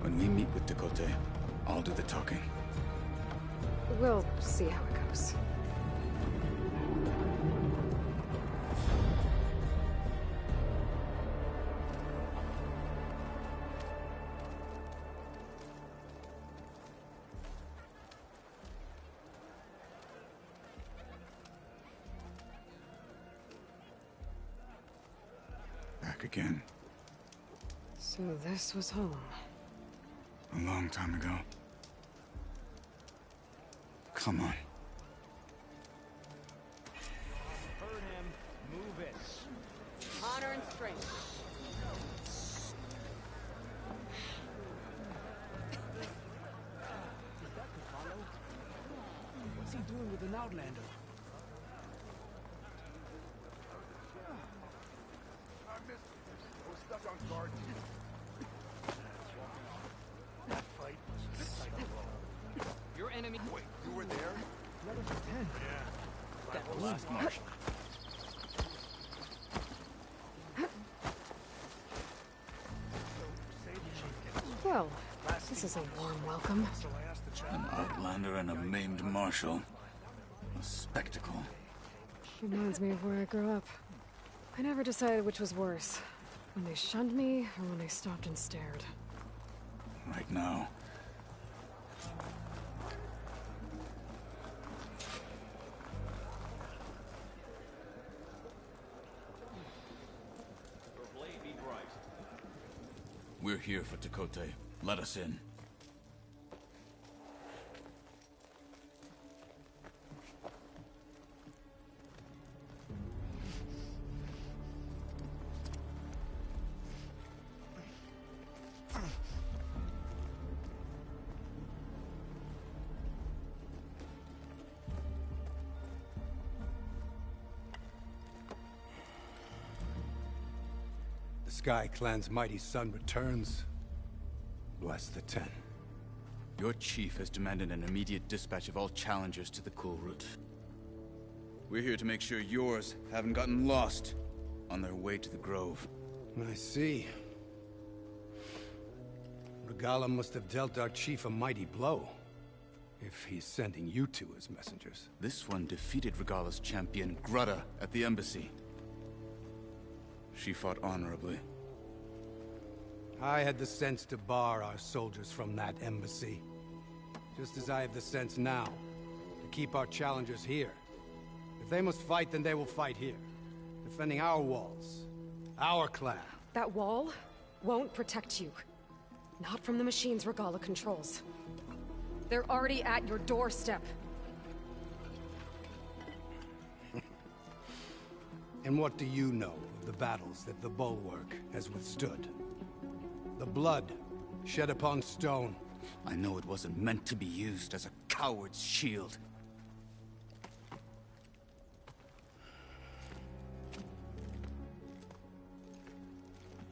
When we meet with Dakota, I'll do the talking. We'll see how it goes. Back again. So this was home. A long time ago. Come on. Heard him. Move it. Honor and strength. What's he doing with an outlander? I missed it. I was stuck on guard. That fight was psycho. Your enemy. Wait, you were there? That was a 10. Yeah. That was last Marshal. Well, this is a warm welcome. An outlander and a maimed marshal. A spectacle. Reminds me of where I grew up. I never decided which was worse. When they shunned me, or when they stopped and stared. Right now. We're here for Tekote. Let us in. The Sky Clan's mighty son returns. Bless the Ten. Your chief has demanded an immediate dispatch of all challengers to the Cool Route. We're here to make sure yours haven't gotten lost on their way to the Grove. I see. Regala must have dealt our chief a mighty blow, if he's sending you two as messengers. This one defeated Regala's champion, Grutta, at the embassy. She fought honorably. I had the sense to bar our soldiers from that embassy. Just as I have the sense now to keep our challengers here. If they must fight, then they will fight here. Defending our walls. Our clan. That wall won't protect you. Not from the machines Regala controls. They're already at your doorstep. And what do you know of the battles that the Bulwark has withstood? The blood shed upon stone. I know it wasn't meant to be used as a coward's shield.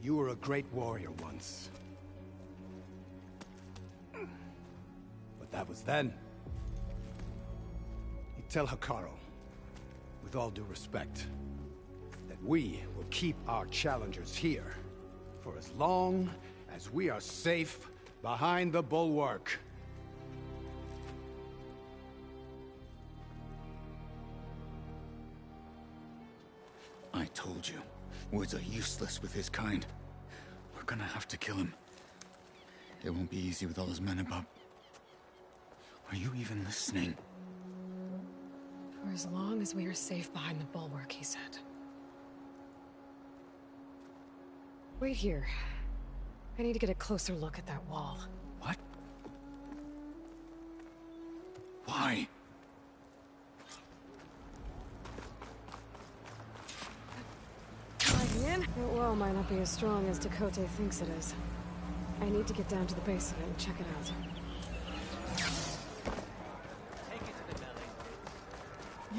You were a great warrior once. But that was then. You tell Hikaru, with all due respect, that we will keep our challengers here for as long as we are safe behind the Bulwark. I told you, words are useless with his kind. We're gonna have to kill him. It won't be easy with all his men about. Are you even listening? For as long as we are safe behind the Bulwark, he said. Wait here. I need to get a closer look at that wall. What? Why? That wall might not be as strong as Dakota thinks it is. I need to get down to the base of it and check it out. Take it to the belly.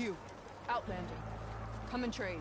You, Outlander. Come and trade.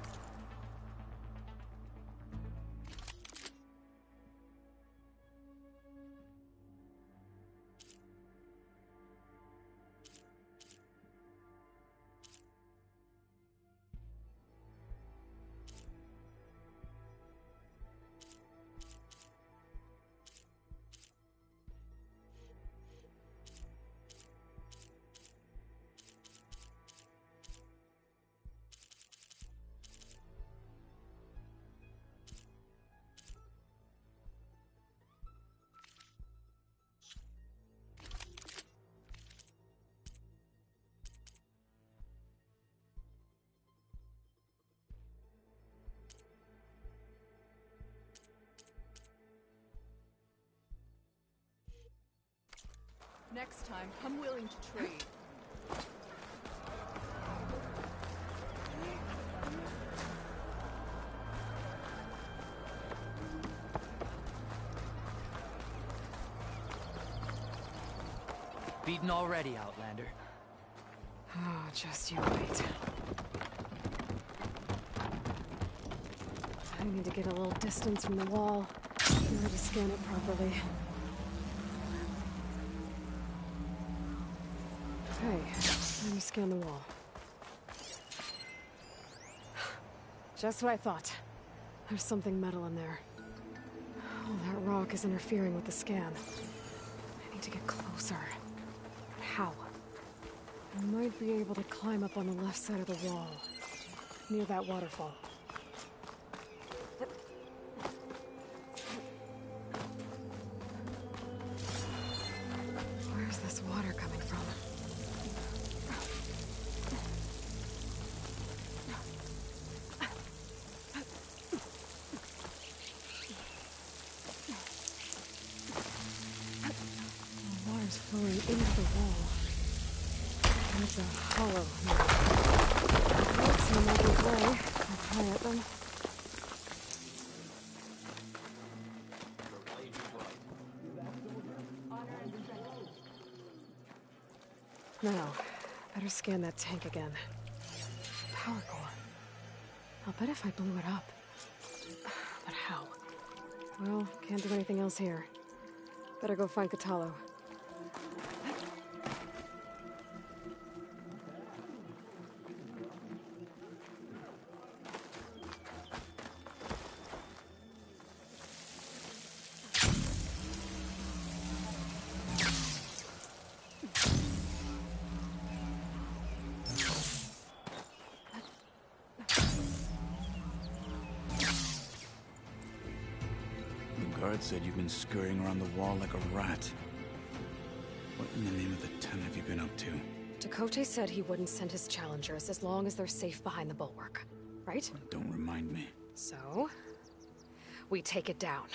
Next time, come willing to trade. Beaten already, Outlander. Oh, just you wait. I need to get a little distance from the wall in order to scan it properly. Okay, let me scan the wall. Just what I thought. There's something metal in there. Oh, that rock is interfering with the scan. I need to get closer. But how? I might be able to climb up on the left side of the wall, near that waterfall. Where's this water coming from? The water's flowing into the wall. It's a hollow. Looks in a negative way. I'll try at them. Now, better scan that tank again. Power core. I'll bet if I blew it up. But how? Well, can't do anything else here. Better go find Katalo. Guard said you've been scurrying around the wall like a rat. What in the name of the Ten have you been up to? Dakota said he wouldn't send his challengers as long as they're safe behind the bulwark, right? Don't remind me. So, we take it down.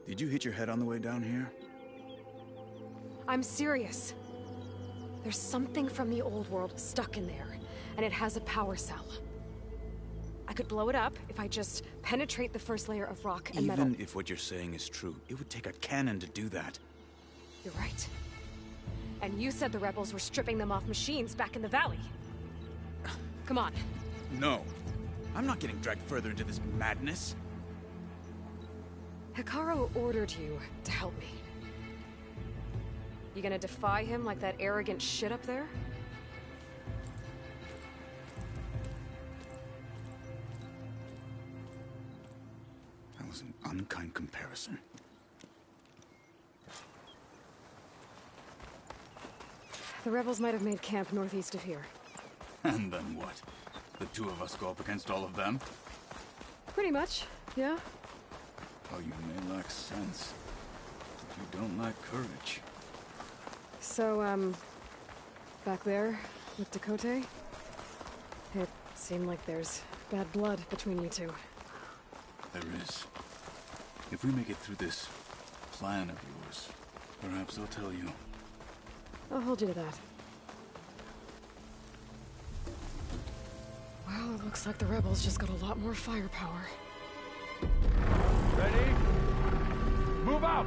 Did you hit your head on the way down here? I'm serious. There's something from the old world stuck in there, and it has a power cell. I could blow it up if I just penetrate the first layer of rock and metal. Even if what you're saying is true, it would take a cannon to do that. You're right. And you said the rebels were stripping them off machines back in the valley. Come on. No. I'm not getting dragged further into this madness. Hikaru ordered you to help me. You gonna defy him like that arrogant shit up there? That was an unkind comparison. The rebels might have made camp northeast of here. And then what? The two of us go up against all of them? Pretty much, yeah. Oh, you may lack sense, but you don't lack courage. So, back there, with Dakota, it seemed like there's bad blood between you two. There is. If we make it through this plan of yours, Perhaps I'll tell you. I'll hold you to that. Well, it looks like the rebels just got a lot more firepower. Ready? Move out!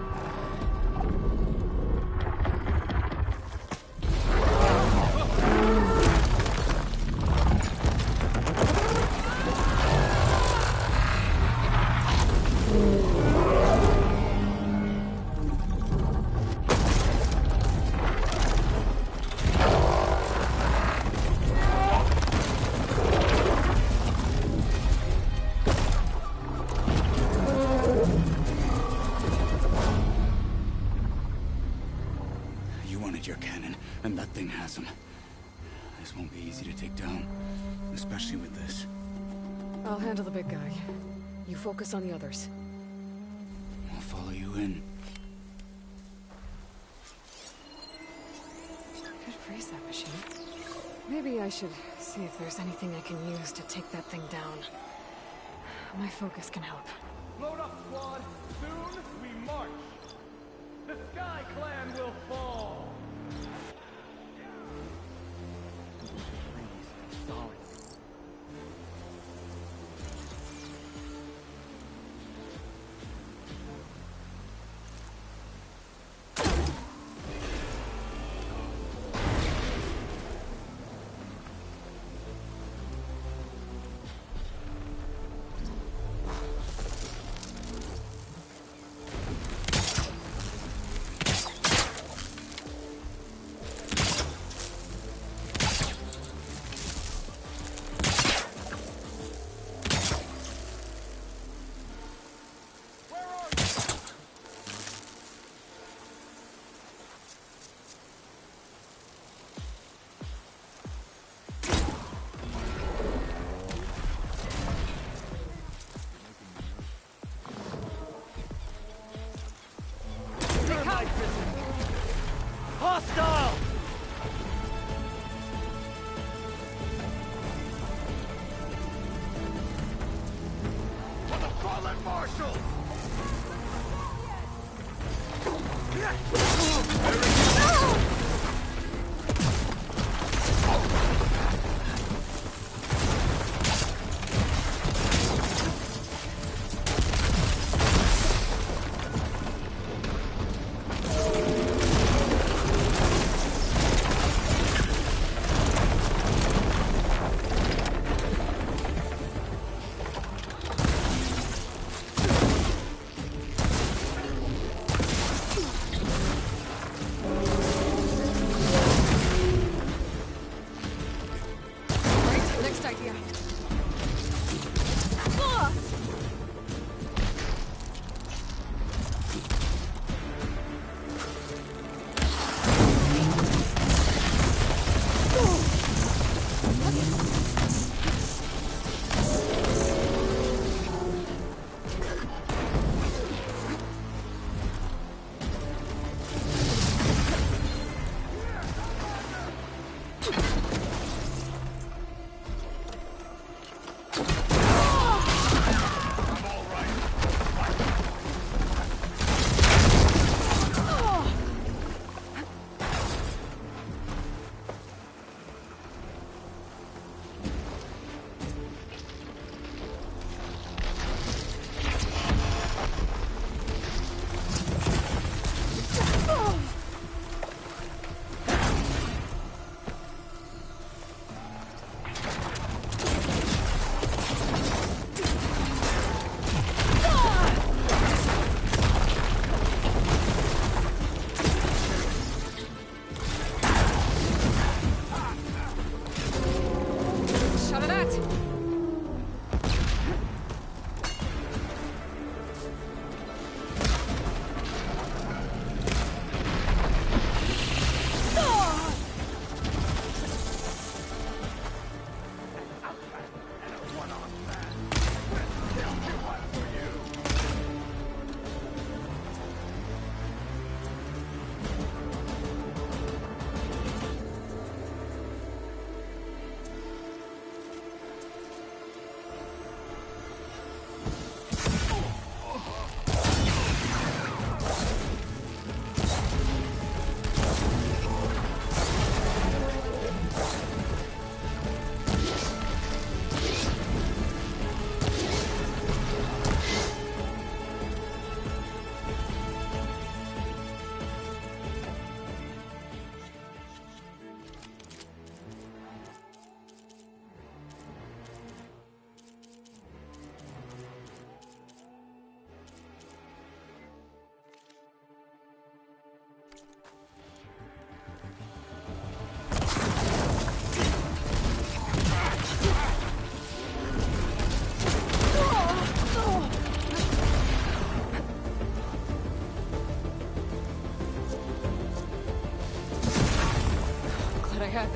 Your cannon, and that thing has him. This won't be easy to take down, especially with this. I'll handle the big guy. You focus on the others. I'll follow you in. Could freeze that machine. Maybe I should see if there's anything I can use to take that thing down. My focus can help. Load up, squad. Soon we march. The Sky Clan will fall.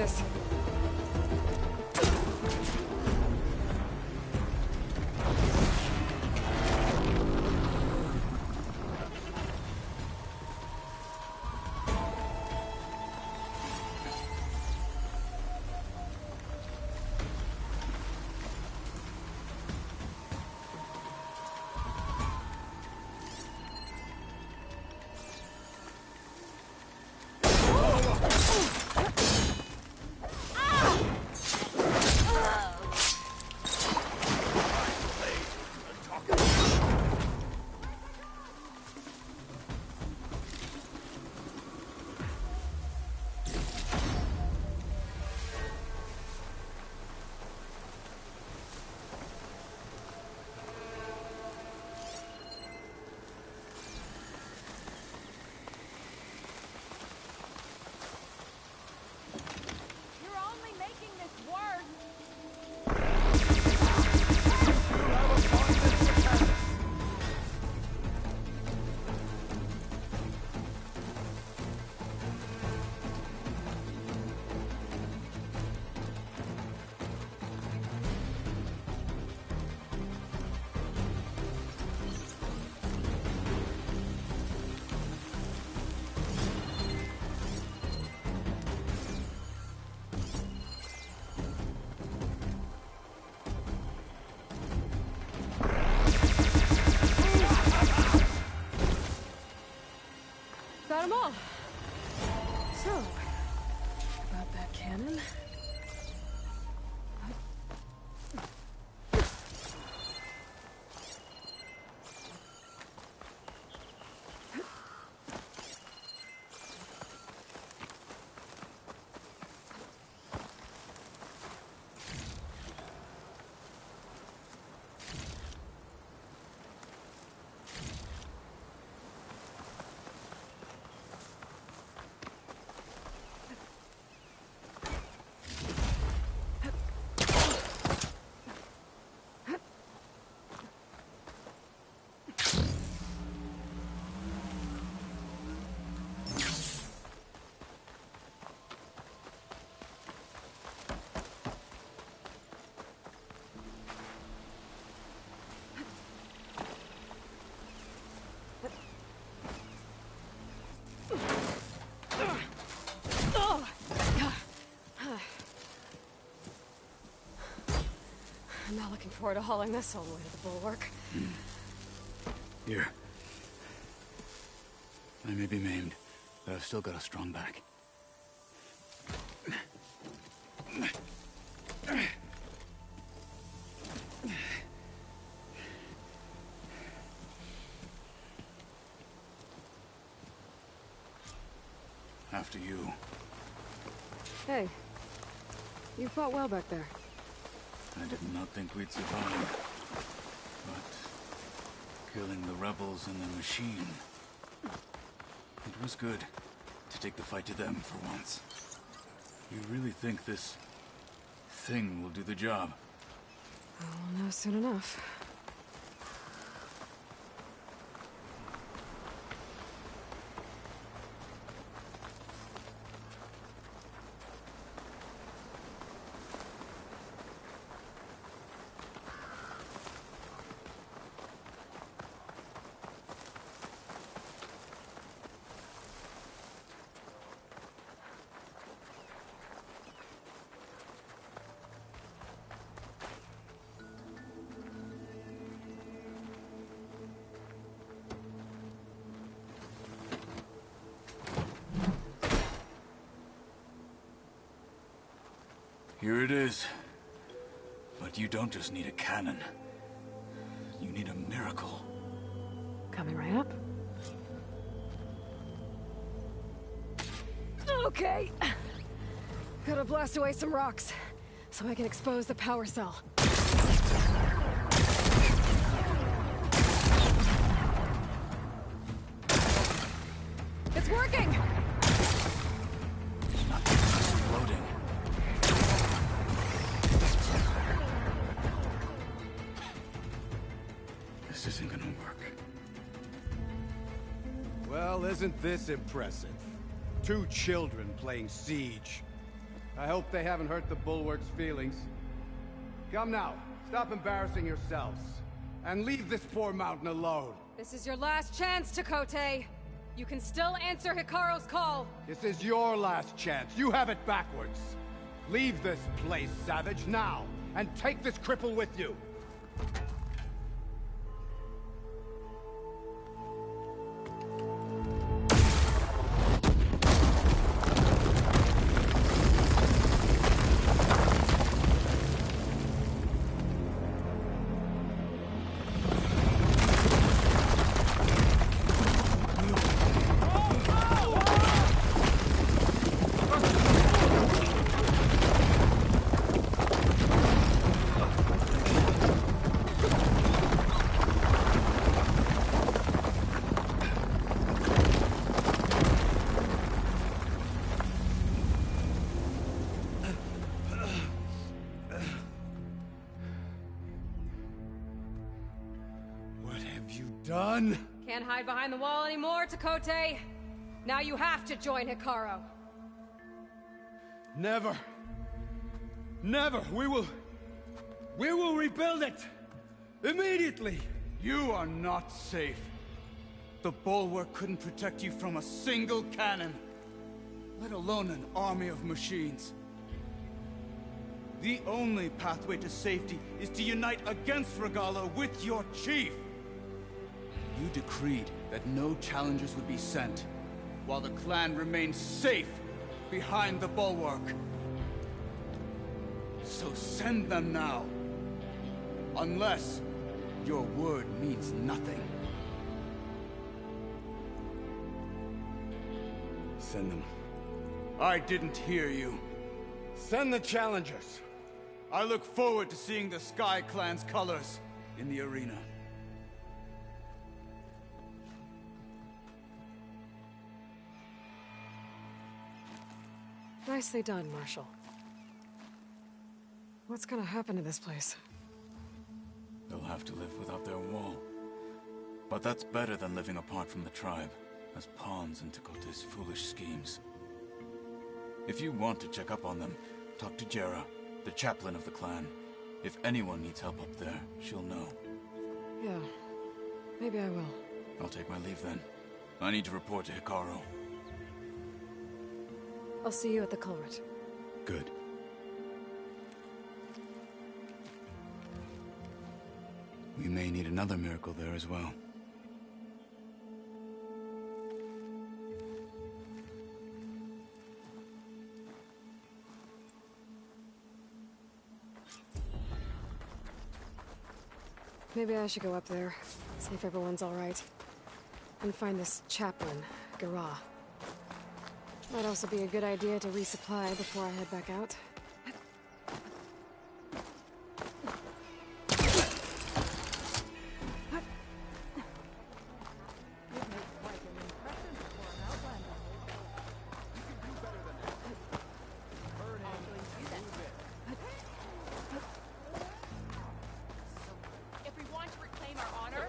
this. Got them all. So, about that cannon. I'm not looking forward to hauling this all the way to the bulwark. Here. I may be maimed, but I've still got a strong back. After you. Hey, you fought well back there. I did not think we'd survive. But killing the rebels and the machine, it was good to take the fight to them for once. You really think this thing will do the job? I'll know soon enough. Here it is. But you don't just need a cannon. You need a miracle. Coming right up. Okay. Gotta blast away some rocks, so I can expose the power cell. It's working! Loading. This isn't gonna work. Well, isn't this impressive? 2 children playing siege. I hope they haven't hurt the Bulwark's feelings. Come now, stop embarrassing yourselves. And leave this poor mountain alone. This is your last chance, Chakotay. You can still answer Hikaru's call. This is your last chance. You have it backwards. Leave this place, Savage, now. And take this cripple with you. Done? Can't hide behind the wall anymore, Chakotay. Now you have to join Hikaru. Never. Never. We will rebuild it. Immediately. You are not safe. The Bulwark couldn't protect you from a single cannon, let alone an army of machines. The only pathway to safety is to unite against Regala with your chief. You decreed that no challengers would be sent, while the clan remained safe behind the Bulwark. So send them now. Unless your word means nothing. Send them. I didn't hear you. Send the challengers. I look forward to seeing the Sky Clan's colors in the arena. Nicely done, Marshal. What's gonna happen to this place? They'll have to live without their wall. But that's better than living apart from the tribe, as pawns in Tekote's foolish schemes. If you want to check up on them, talk to Jera, the chaplain of the clan. If anyone needs help up there, she'll know. Yeah, maybe I will. I'll take my leave then. I need to report to Hikaru. I'll see you at the culvert. Good. We may need another miracle there as well. Maybe I should go up there, see if everyone's all right. And find this chaplain, Gara. Might also be a good idea to resupply before I head back out.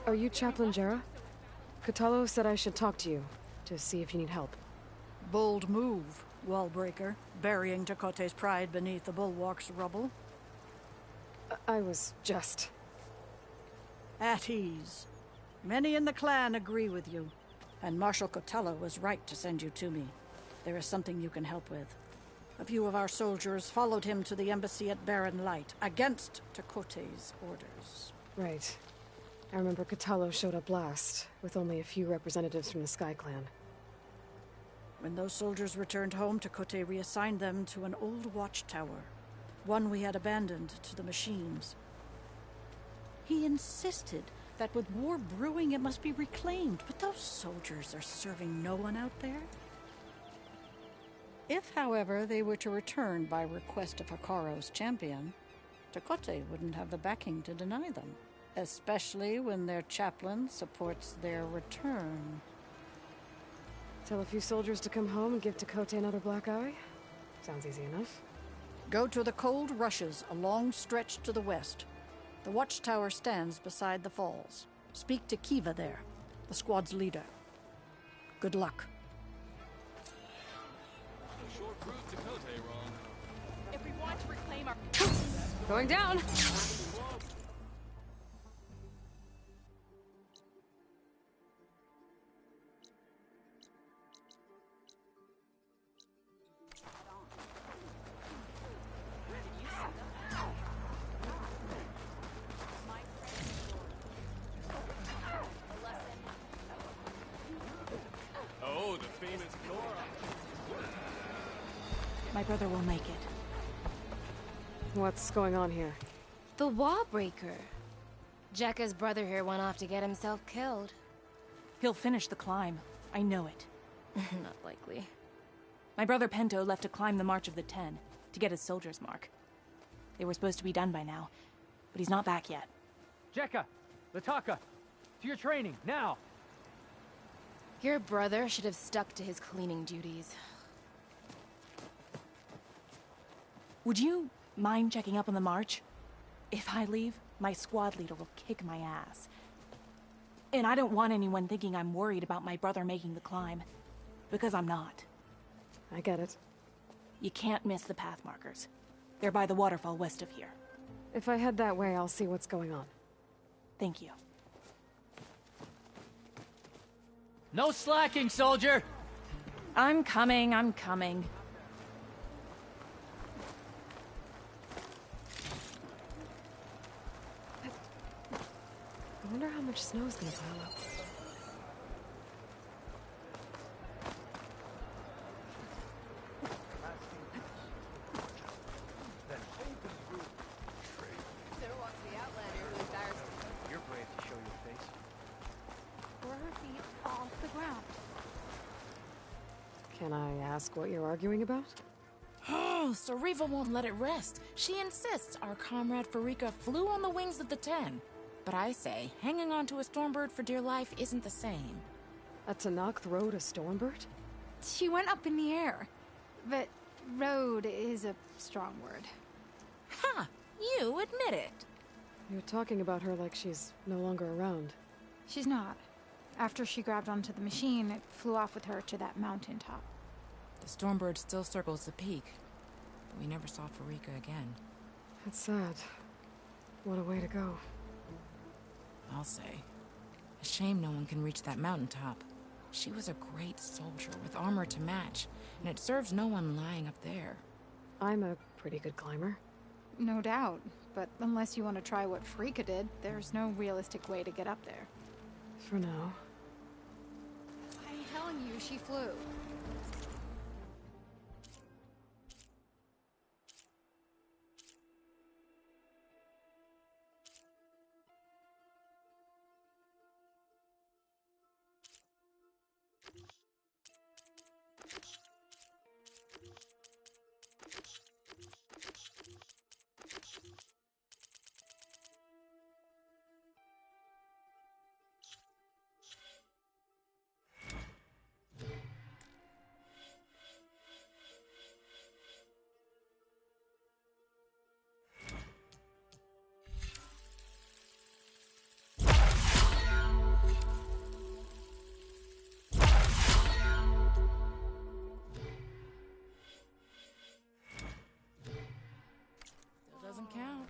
Are you Chaplain Jera? Kotallo said I should talk to you, to see if you need help. Bold move, Wallbreaker, burying Tekote's pride beneath the Bulwark's rubble. I was just... At ease. Many in the clan agree with you, and Marshal Kotallo was right to send you to me. There is something you can help with. A few of our soldiers followed him to the embassy at Barren Light, against Tekote's orders. Right. I remember Kotallo showed up last, with only a few representatives from the Sky Clan. When those soldiers returned home, Tekote reassigned them to an old watchtower, one we had abandoned to the machines. He insisted that with war brewing it must be reclaimed, but those soldiers are serving no one out there. If, however, they were to return by request of Hikaru's champion, Tekote wouldn't have the backing to deny them, especially when their chaplain supports their return. Tell a few soldiers to come home and give Tekote another black eye? Sounds easy enough. Go to the cold rushes, a long stretch to the west. The watchtower stands beside the falls. Speak to Kiva there, the squad's leader. Good luck. Short proof Tekote wrong. Going down. Oh, the famous Nora. My brother will make it. What's going on here? The wall breaker. Jekka's brother here went off to get himself killed. He'll finish the climb. I know it. Not likely. My brother Pento left to climb the March of the Ten, to get his soldier's mark. They were supposed to be done by now, but he's not back yet. Jekka! Lataka! To your training, now! Your brother should have stuck to his cleaning duties. Would you mind checking up on the march? If I leave, my squad leader will kick my ass. And I don't want anyone thinking I'm worried about my brother making the climb. Because I'm not. I get it. You can't miss the path markers. They're by the waterfall west of here. If I head that way, I'll see what's going on. Thank you. No slacking, soldier! I'm coming, I'm coming. I wonder how much snow is gonna pile up. There walks the Outlander who embarrassed You're brave to show your face. 4 feet off the ground. Can I ask what you're arguing about? Oh, Sariva won't let it rest. She insists our comrade Farika flew on the wings of the Ten. But I say, hanging onto a Stormbird for dear life isn't the same. A Tanakh rode a Stormbird? She went up in the air. But road is a strong word. Ha! You admit it. You're talking about her like she's no longer around. She's not. After she grabbed onto the machine, it flew off with her to that mountaintop. The Stormbird still circles the peak, but we never saw Farika again. That's sad. What a way to go. I'll say. A shame no one can reach that mountaintop. She was a great soldier with armor to match, and it serves no one lying up there. I'm a pretty good climber. No doubt, but unless you want to try what Frika did, there's no realistic way to get up there. For now. I'm telling you, she flew. Doesn't count.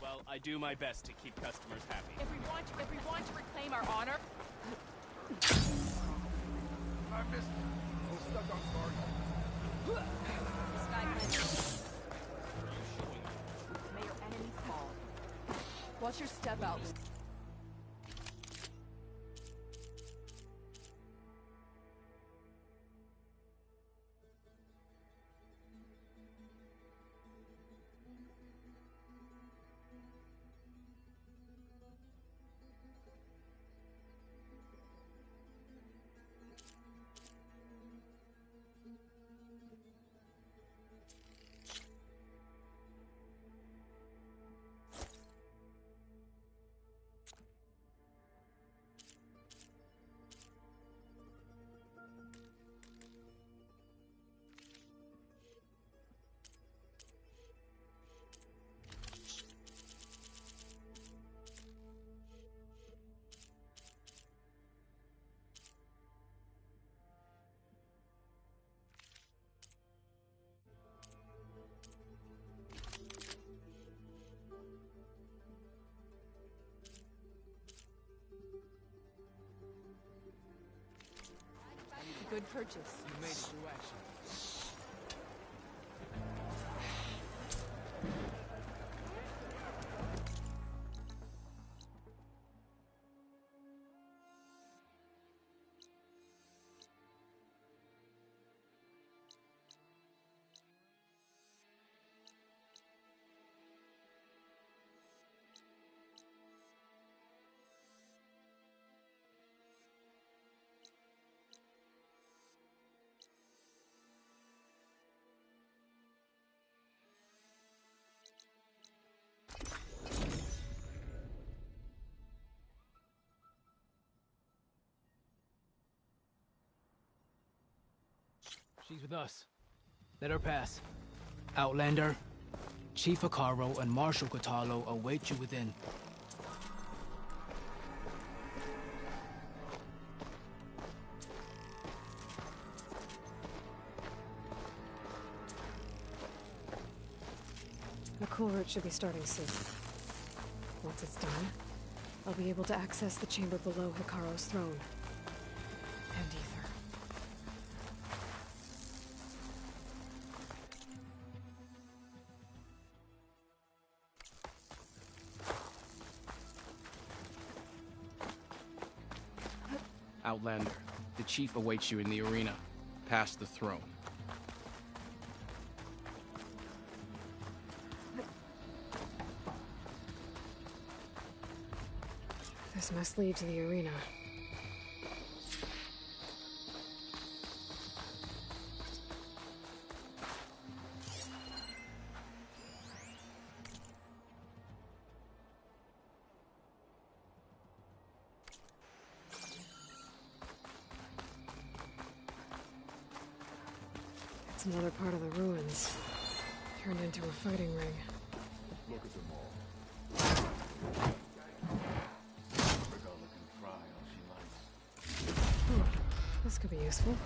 Well, I do my best to keep customers happy. If we want to reclaim our honor, I missed it. I was stuck on guard. may your enemies fall. Watch your step out. purchase. You made it through action. She's with us. Let her pass. Outlander, Chief Hikaru and Marshal Kotallo await you within. The cool route should be starting soon. Once it's done, I'll be able to access the chamber below Hikaru's throne. And ether. Outlander, the chief awaits you in the arena, past the throne. This must lead to the arena. It's another part of the ruins, turned into a fighting ring. Look at them all. Oh, this could be useful.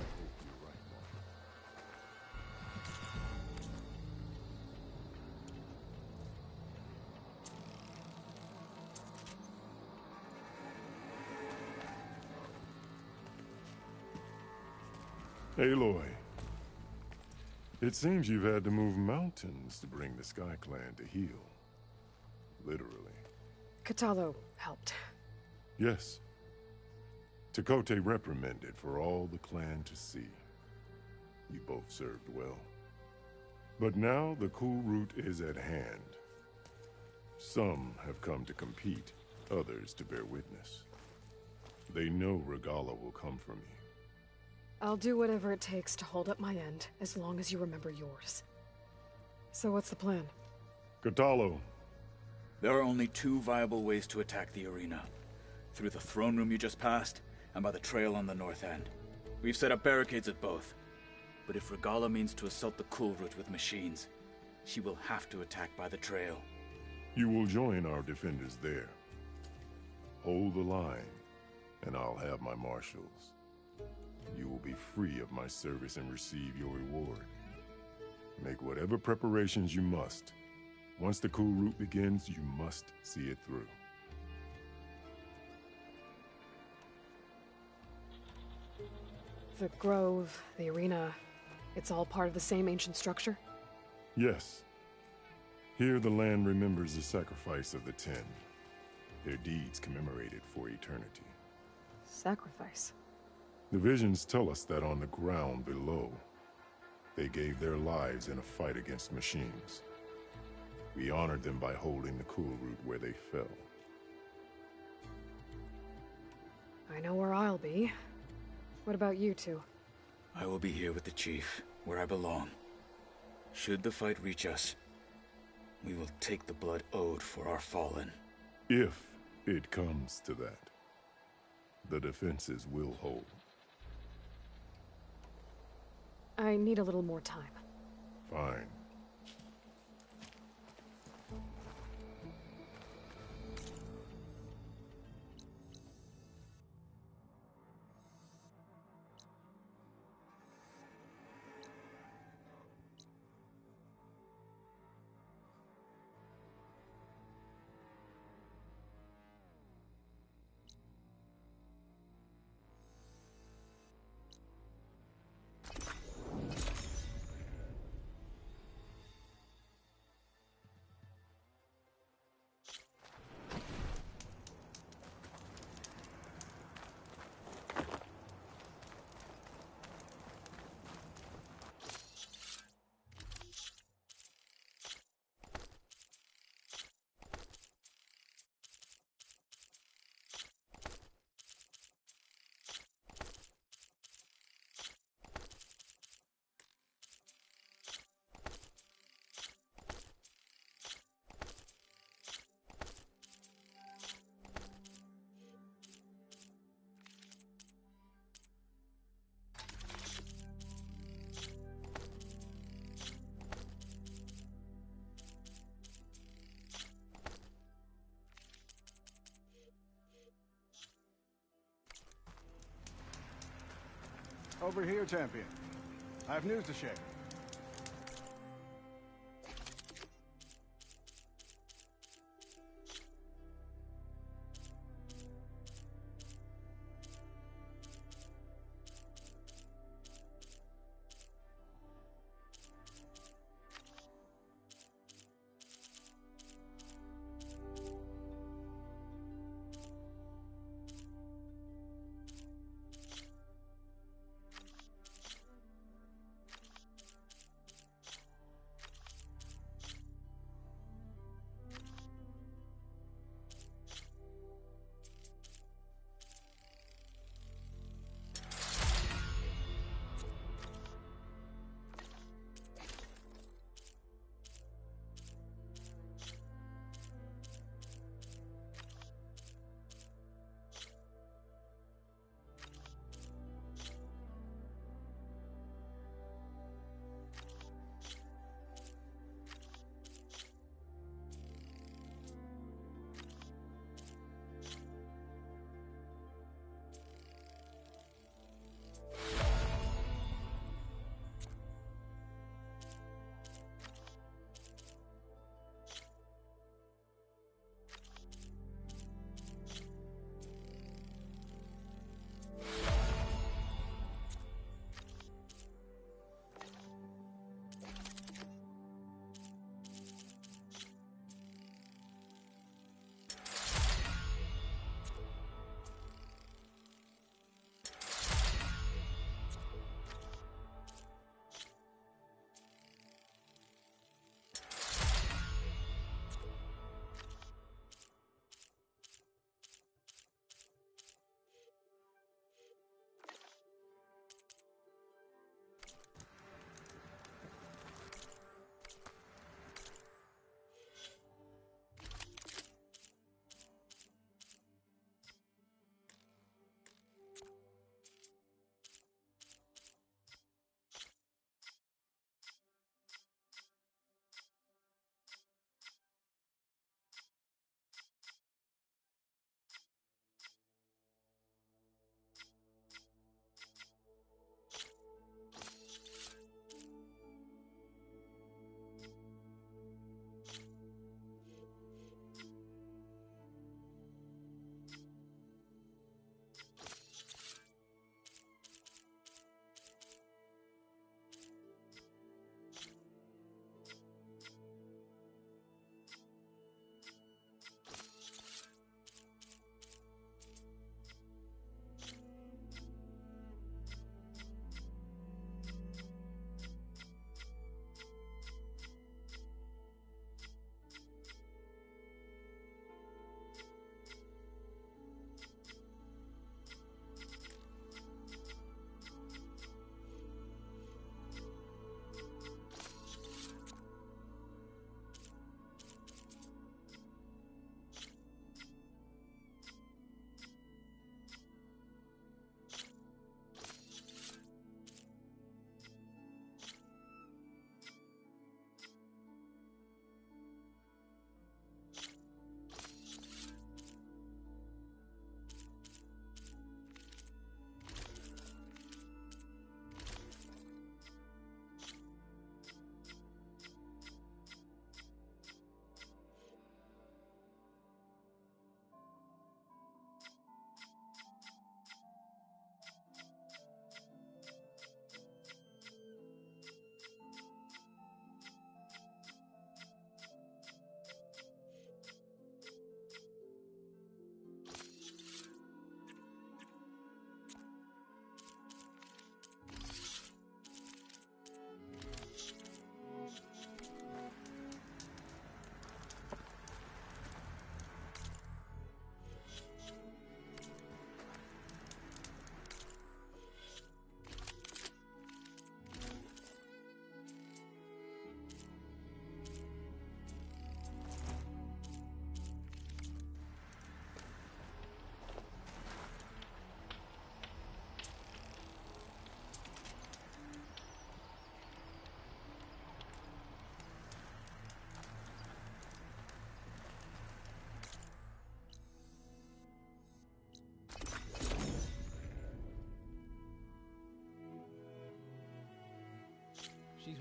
Aloy, it seems you've had to move mountains to bring the Sky Clan to heal. Literally. Kotallo helped. Yes. Tekote reprimanded for all the clan to see. You both served well. But now the cool route is at hand. Some have come to compete, others to bear witness. They know Regala will come for me. I'll do whatever it takes to hold up my end, as long as you remember yours. So what's the plan? Kotallo. There are only two viable ways to attack the arena. Through the throne room you just passed, and by the trail on the north end. We've set up barricades at both. But if Regala means to assault the cool route with machines, she will have to attack by the trail. You will join our defenders there. Hold the line, and I'll have my marshals. You will be free of my service and receive your reward. Make whatever preparations you must. Once the cool route begins, you must see it through. The grove, the arena, it's all part of the same ancient structure? Yes. Here the land remembers the sacrifice of the Ten. Their deeds commemorated for eternity. Sacrifice? The visions tell us that on the ground below, they gave their lives in a fight against machines. We honored them by holding the cool route where they fell. I know where I'll be. What about you two? I will be here with the chief, where I belong. Should the fight reach us, we will take the blood owed for our fallen. If it comes to that, the defenses will hold. I need a little more time. Fine. Over here, champion. I have news to share.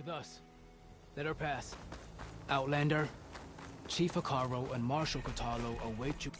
With us. Let her pass. Outlander, Chief Akaro, and Marshal Katalo await you.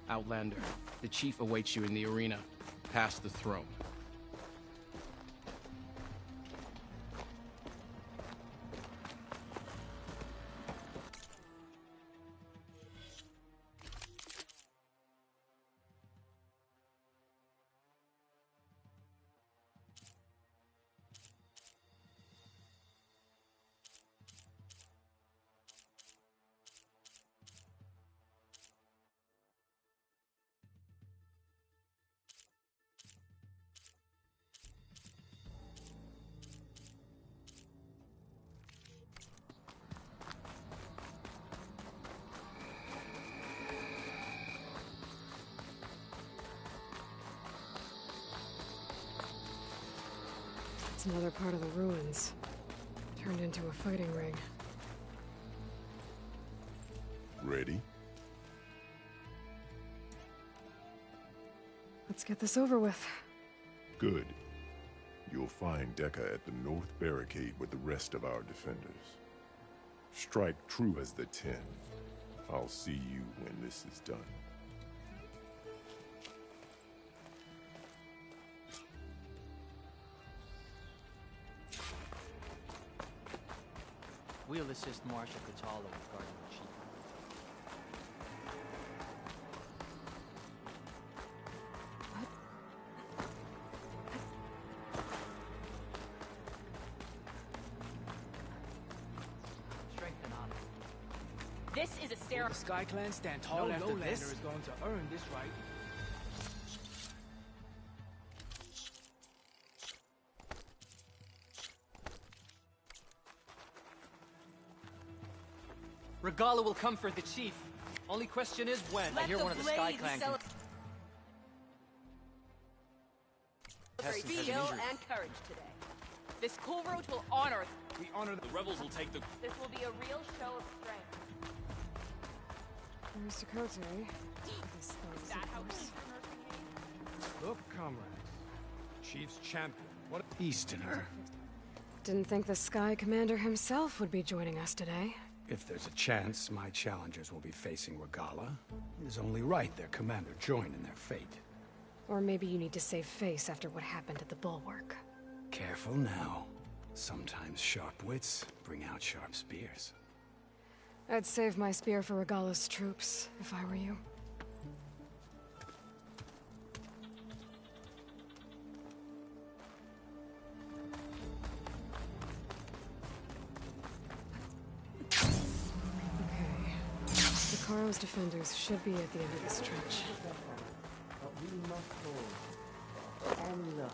Outlander, the chief awaits you in the arena, past the throne. It's another part of the ruins. Turned into a fighting ring. Ready? Let's get this over with. Good. You'll find Dekka at the north barricade with the rest of our defenders. Strike true as the 10. I'll see you when this is done. We'll assist Marshal Katalo with guarding the chief. Strengthen honor. This is a The ceremony. Sky Clan stand tall No after lowlander this? is going to earn this right. Regala will come for the chief. Only question is when. I hear one of the Sky Clan can... Great Has an skill injury. and courage today. This cool road will honor. We honor the rebels will take the... This will be a real show of strength. Where's Dakota? This thing's That how worse. Look, comrades. Chief's champion. What a Easterner. Didn't think the Sky Commander himself would be joining us today. If there's a chance, my challengers will be facing Regala. It is only right their commander join in their fate. Or maybe you need to save face after what happened at the Bulwark. Careful now. Sometimes sharp wits bring out sharp spears. I'd save my spear for Regala's troops, if I were you. Karo's defenders should be at the end of this trench. But we must hold. And look,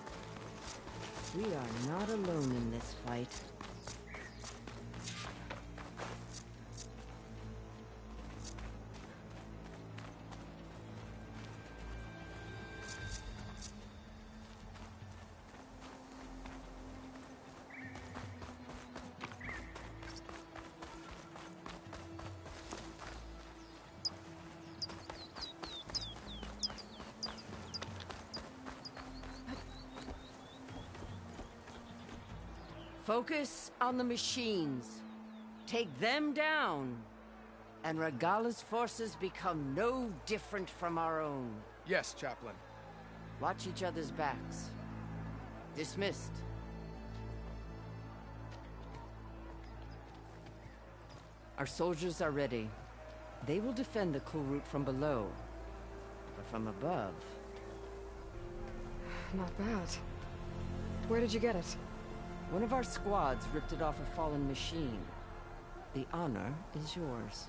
we are not alone in this fight. Focus on the machines. Take them down. And Regala's forces become no different from our own. Yes, Chaplain. Watch each other's backs. Dismissed. Our soldiers are ready. They will defend the cool route from below. But from above... Not bad. Where did you get it? One of our squads ripped it off a fallen machine. The honor is yours.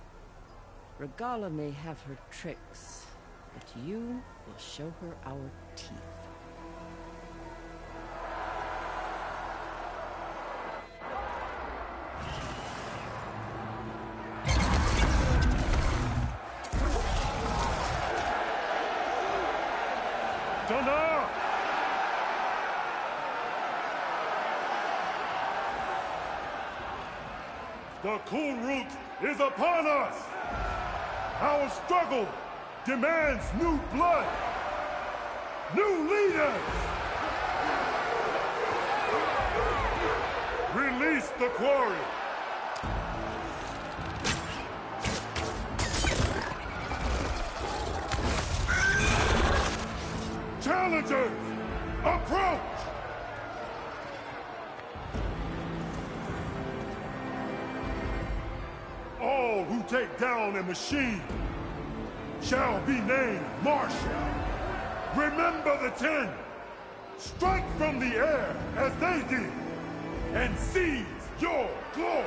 Regala may have her tricks, but you will show her our teeth. Donna! The Kulrut is upon us! Our struggle demands new blood! New leaders! Release the quarry! Challengers, approach! All who take down a machine shall be named Marshal. Remember the 10. Strike from the air as they did, and seize your glory.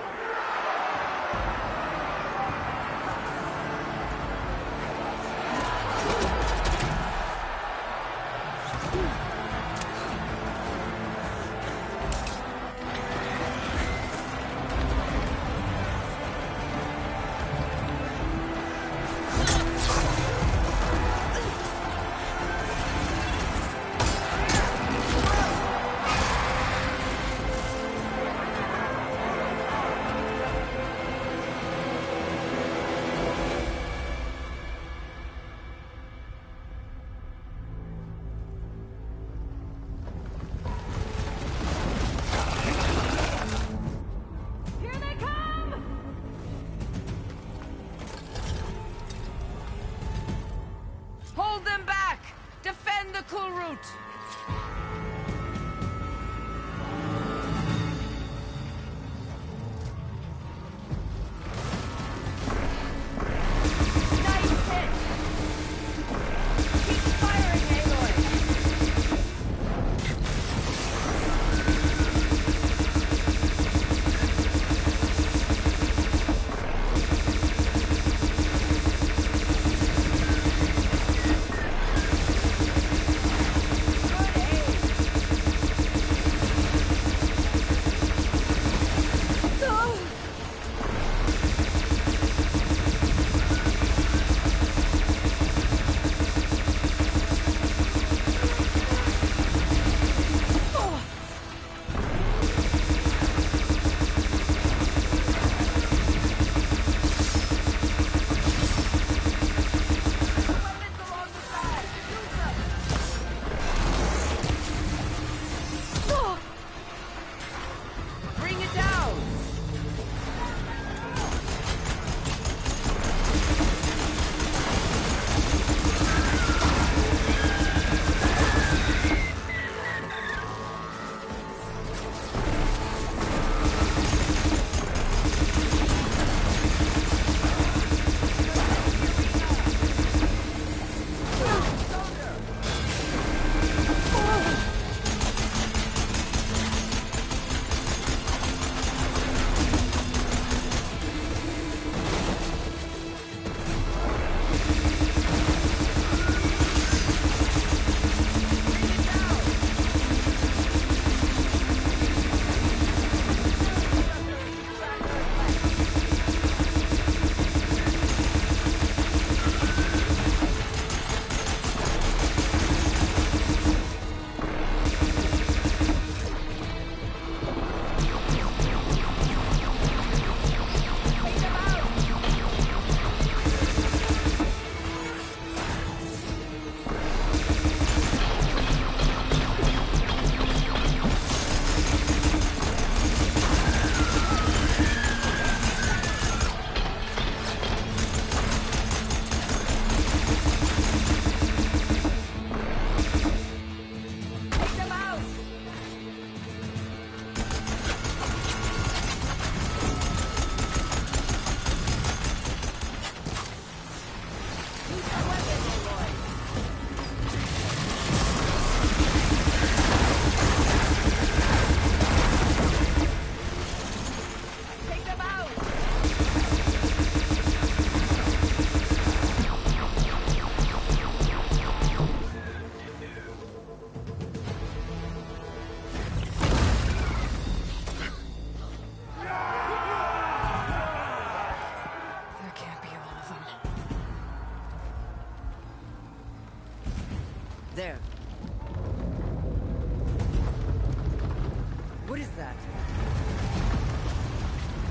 that?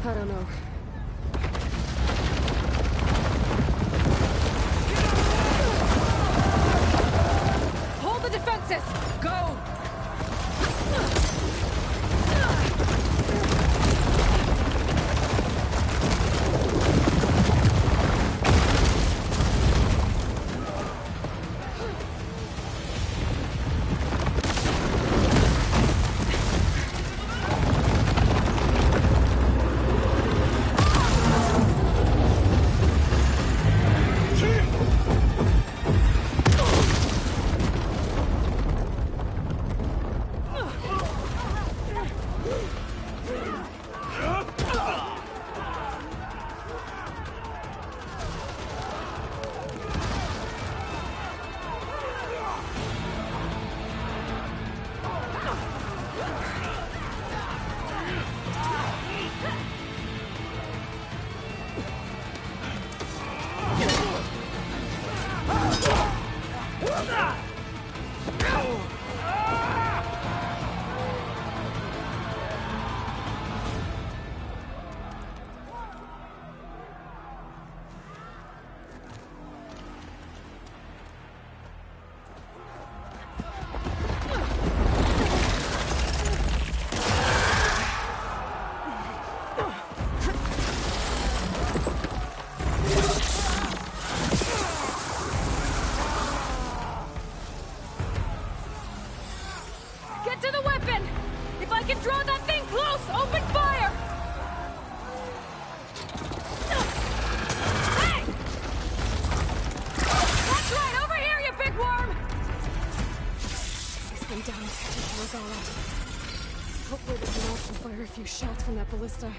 I don't know. Hold the defenses! Go! Get to the weapon! If I can draw that thing close, open fire! Hey! That's right, over here, you big worm! Place them down and catch it for Regala. Hopefully they can also fire a few shots from that ballista.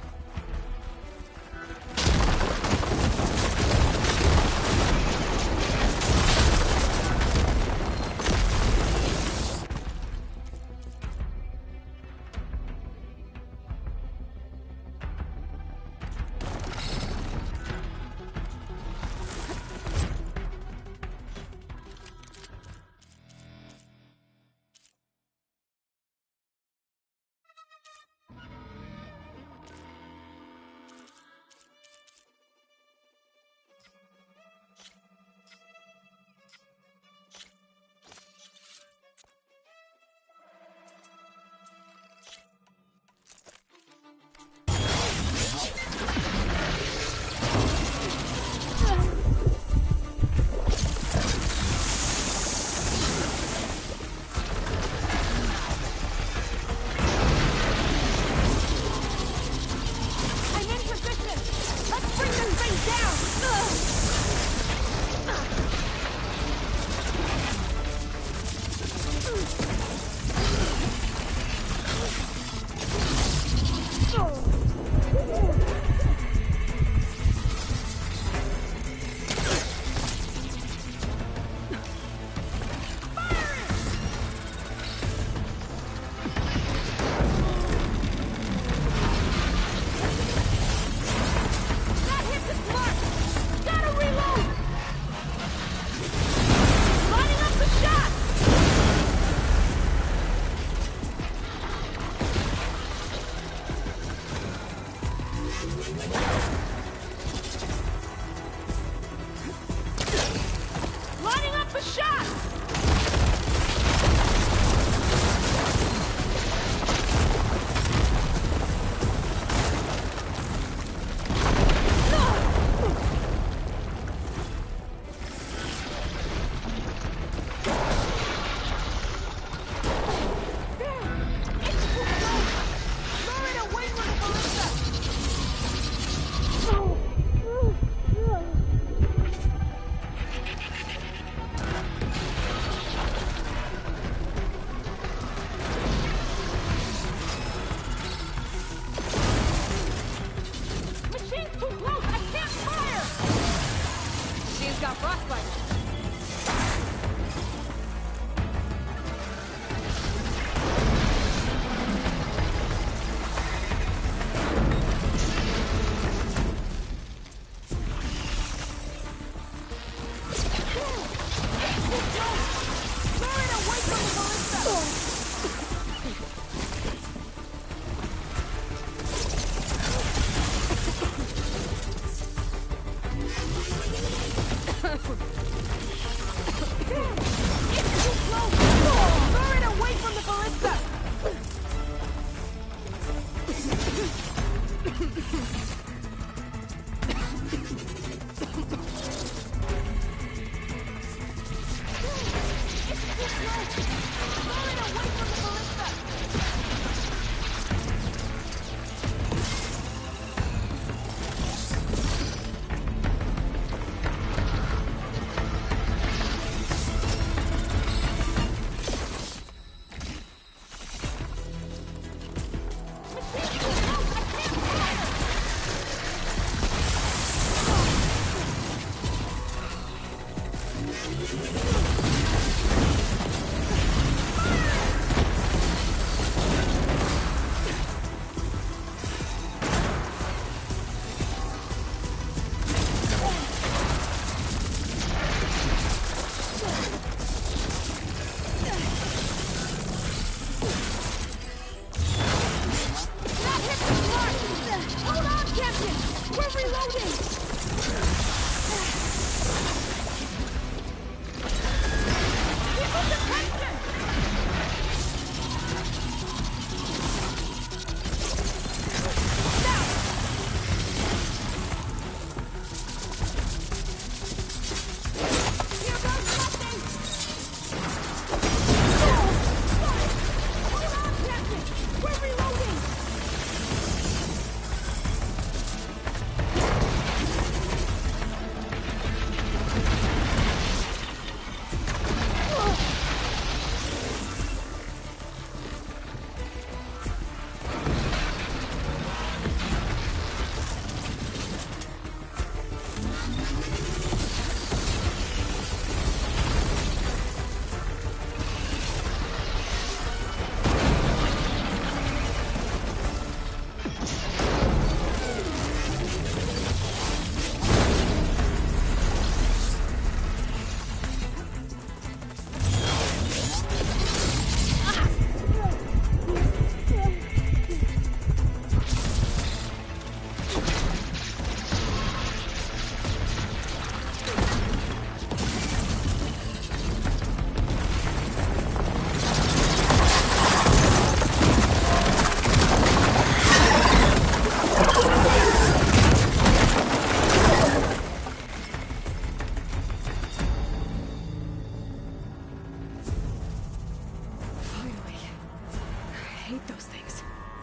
those things?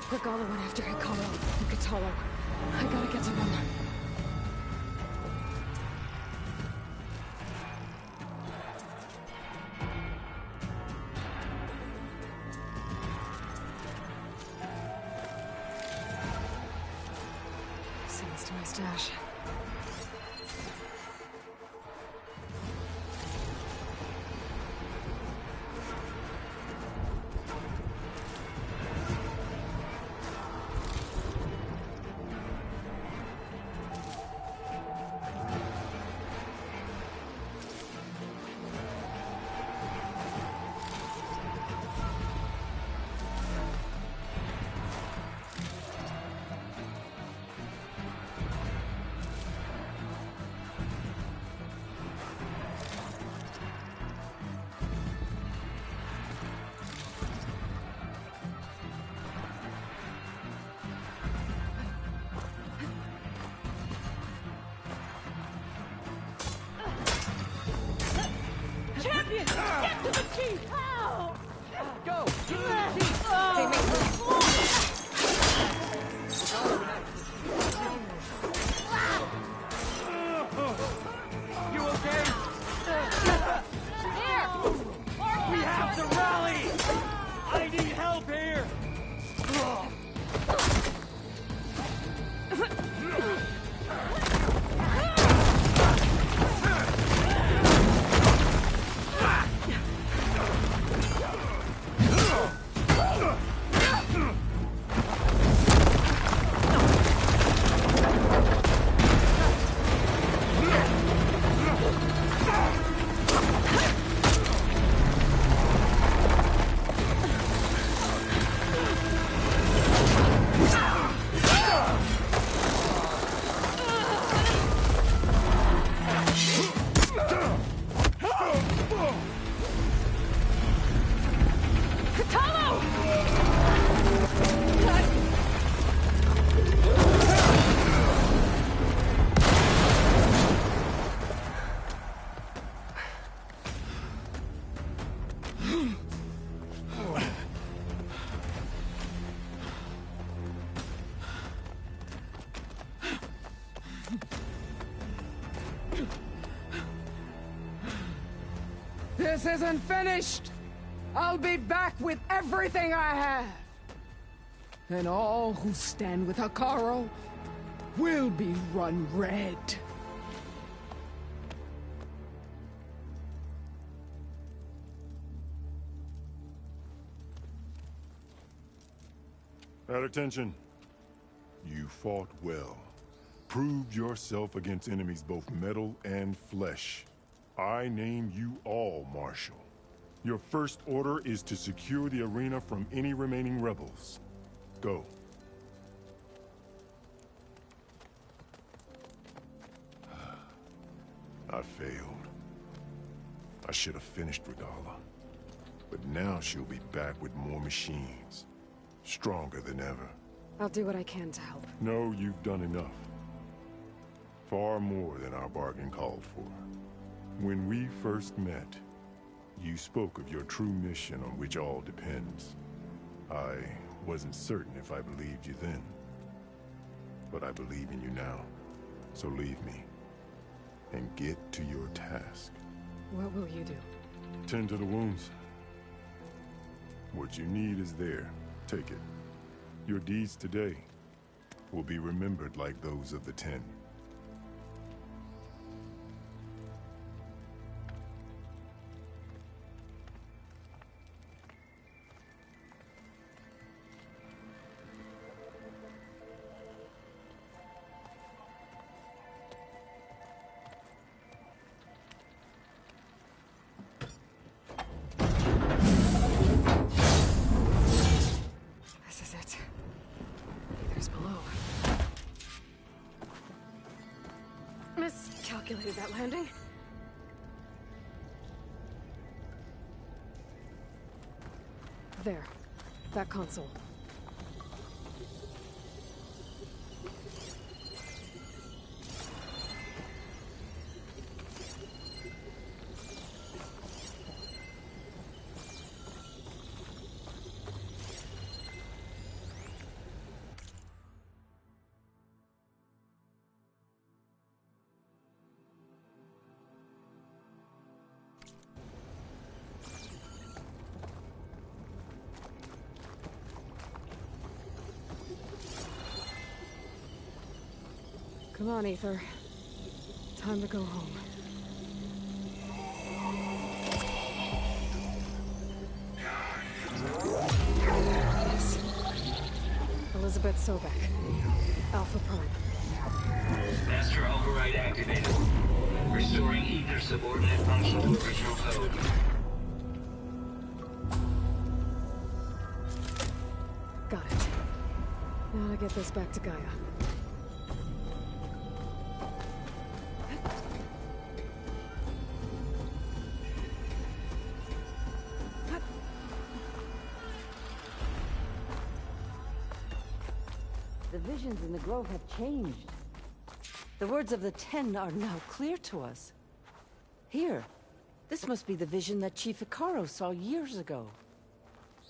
Regala went after Hikaru and Katalo. I gotta get to them. Sends to my stash. Champion! Get to the chief! Go! They make me. You okay? We have to rally! I need help here! This isn't finished! I'll be back with everything I have! And all who stand with Hikaru will be run red. At attention. You fought well. Proved yourself against enemies both metal and flesh. I name you all Marshal. Your first order is to secure the arena from any remaining rebels. Go. I failed. I should have finished Regala. But now she'll be back with more machines. Stronger than ever. I'll do what I can to help. No, you've done enough. Far more than our bargain called for. When we first met, you spoke of your true mission on which all depends. I wasn't certain if I believed you then. But I believe in you now. So leave me. And get to your task. What will you do? Tend to the wounds. What you need is there. Take it. Your deeds today will be remembered like those of the 10. Miscalculated that landing. There. That console. Come on, Ether. Time to go home. Elizabeth Sobek. Alpha Prime. Master override activated. Restoring Ether subordinate function to original code. Got it. Now to get this back to Gaia. The visions in the grove have changed. The words of the Ten are now clear to us. Here, this must be the vision that Chief Icaro saw years ago.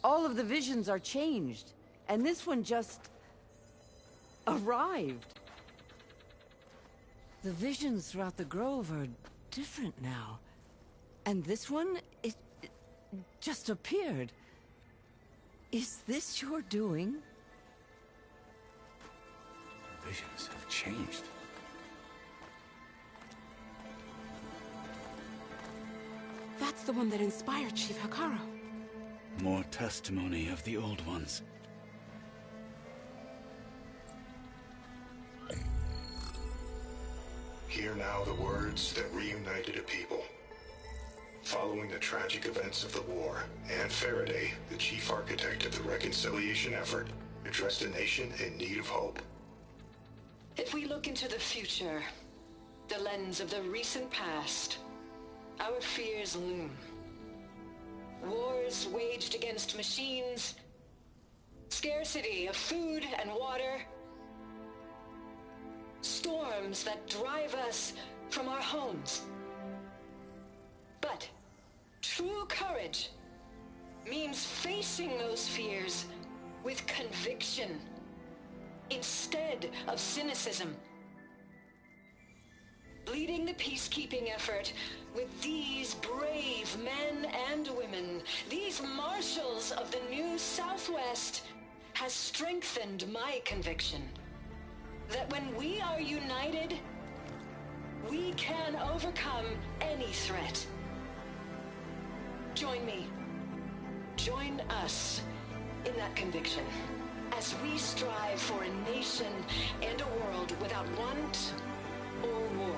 All of the visions are changed, and this one just arrived. The visions throughout the grove are different now. And this one, it just appeared. Is this your doing? Visions have changed. That's the one that inspired Chief Hikaru. More testimony of the old ones. Hear now the words that reunited a people. Following the tragic events of the war, Anne Faraday, the chief architect of the reconciliation effort, addressed a nation in need of hope. If we look into the future, the lens of the recent past, our fears loom. Wars waged against machines, scarcity of food and water, storms that drive us from our homes. But true courage means facing those fears with conviction instead of cynicism. Leading the peacekeeping effort with these brave men and women, these marshals of the new Southwest, has strengthened my conviction that when we are united, we can overcome any threat. Join me. Join us in that conviction as we strive for a nation and a world without want or war.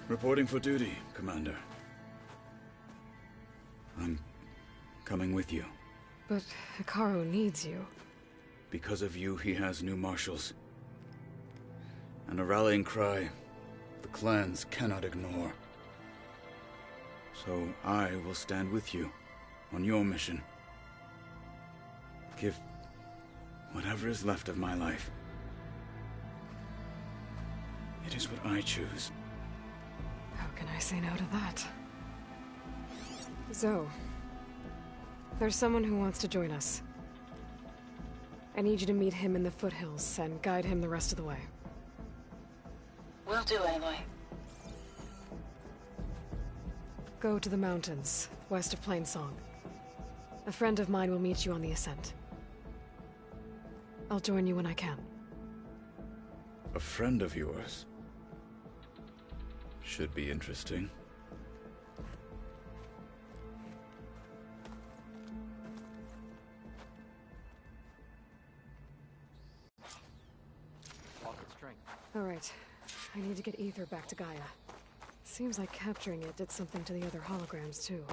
Reporting for duty, Commander. I'm coming with you. But Hikaru needs you. Because of you, he has new marshals. And a rallying cry the clans cannot ignore. So I will stand with you on your mission. Give whatever is left of my life. It is what I choose. How can I say no to that? Zoe, there's someone who wants to join us. I need you to meet him in the foothills and guide him the rest of the way. Will do, Aloy. Go to the mountains, west of Plainsong. A friend of mine will meet you on the ascent. I'll join you when I can. A friend of yours? Should be interesting. All right. I need to get Ether back to Gaia. Seems like capturing it did something to the other holograms, too.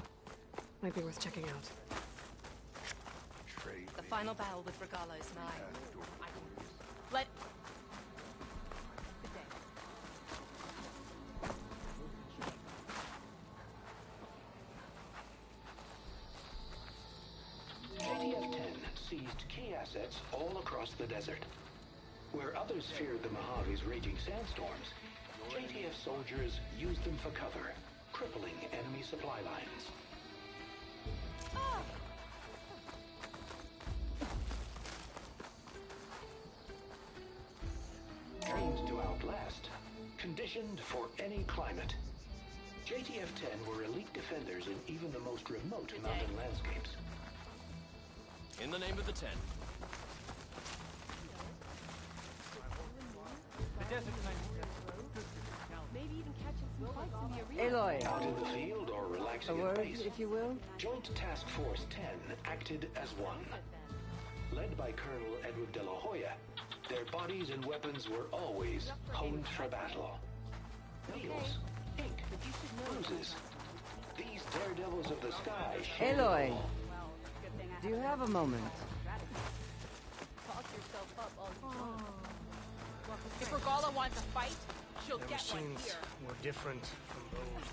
Might be worth checking out. The final battle with Regala is nigh. Let... Treaty of 10 seized key assets all across the desert. Where others feared the Mojave's raging sandstorms, JTF soldiers used them for cover, crippling enemy supply lines. Trained to outlast, conditioned for any climate. JTF-10 were elite defenders in even the most remote mountain landscapes. In the name of the 10. The desert Maybe even catching some fights in the arena. Aloy. Out in the field or relaxing A at word, base, if you will? Joint Task Force 10 acted as one. Led by Colonel Edward de la Hoya, their bodies and weapons were always honed for battle. Needles, ink, bruises. These daredevils of the sky shared it Aloy, all. do you have a moment? Talk yourself up all If Regala wants a fight, she'll Their get one machines here. were different from those.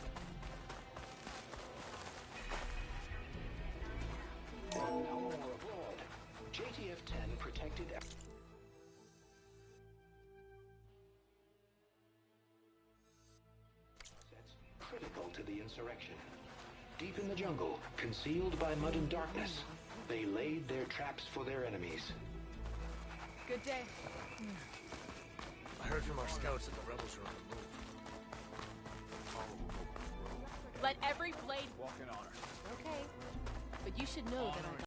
Home or abroad, JTF-10 protected assets critical to the insurrection. Deep in the jungle, concealed by mud and darkness, they laid their traps for their enemies. Good day. I heard from our scouts that the rebels are on the move. Let every blade walk in honor. Okay. But you should know that I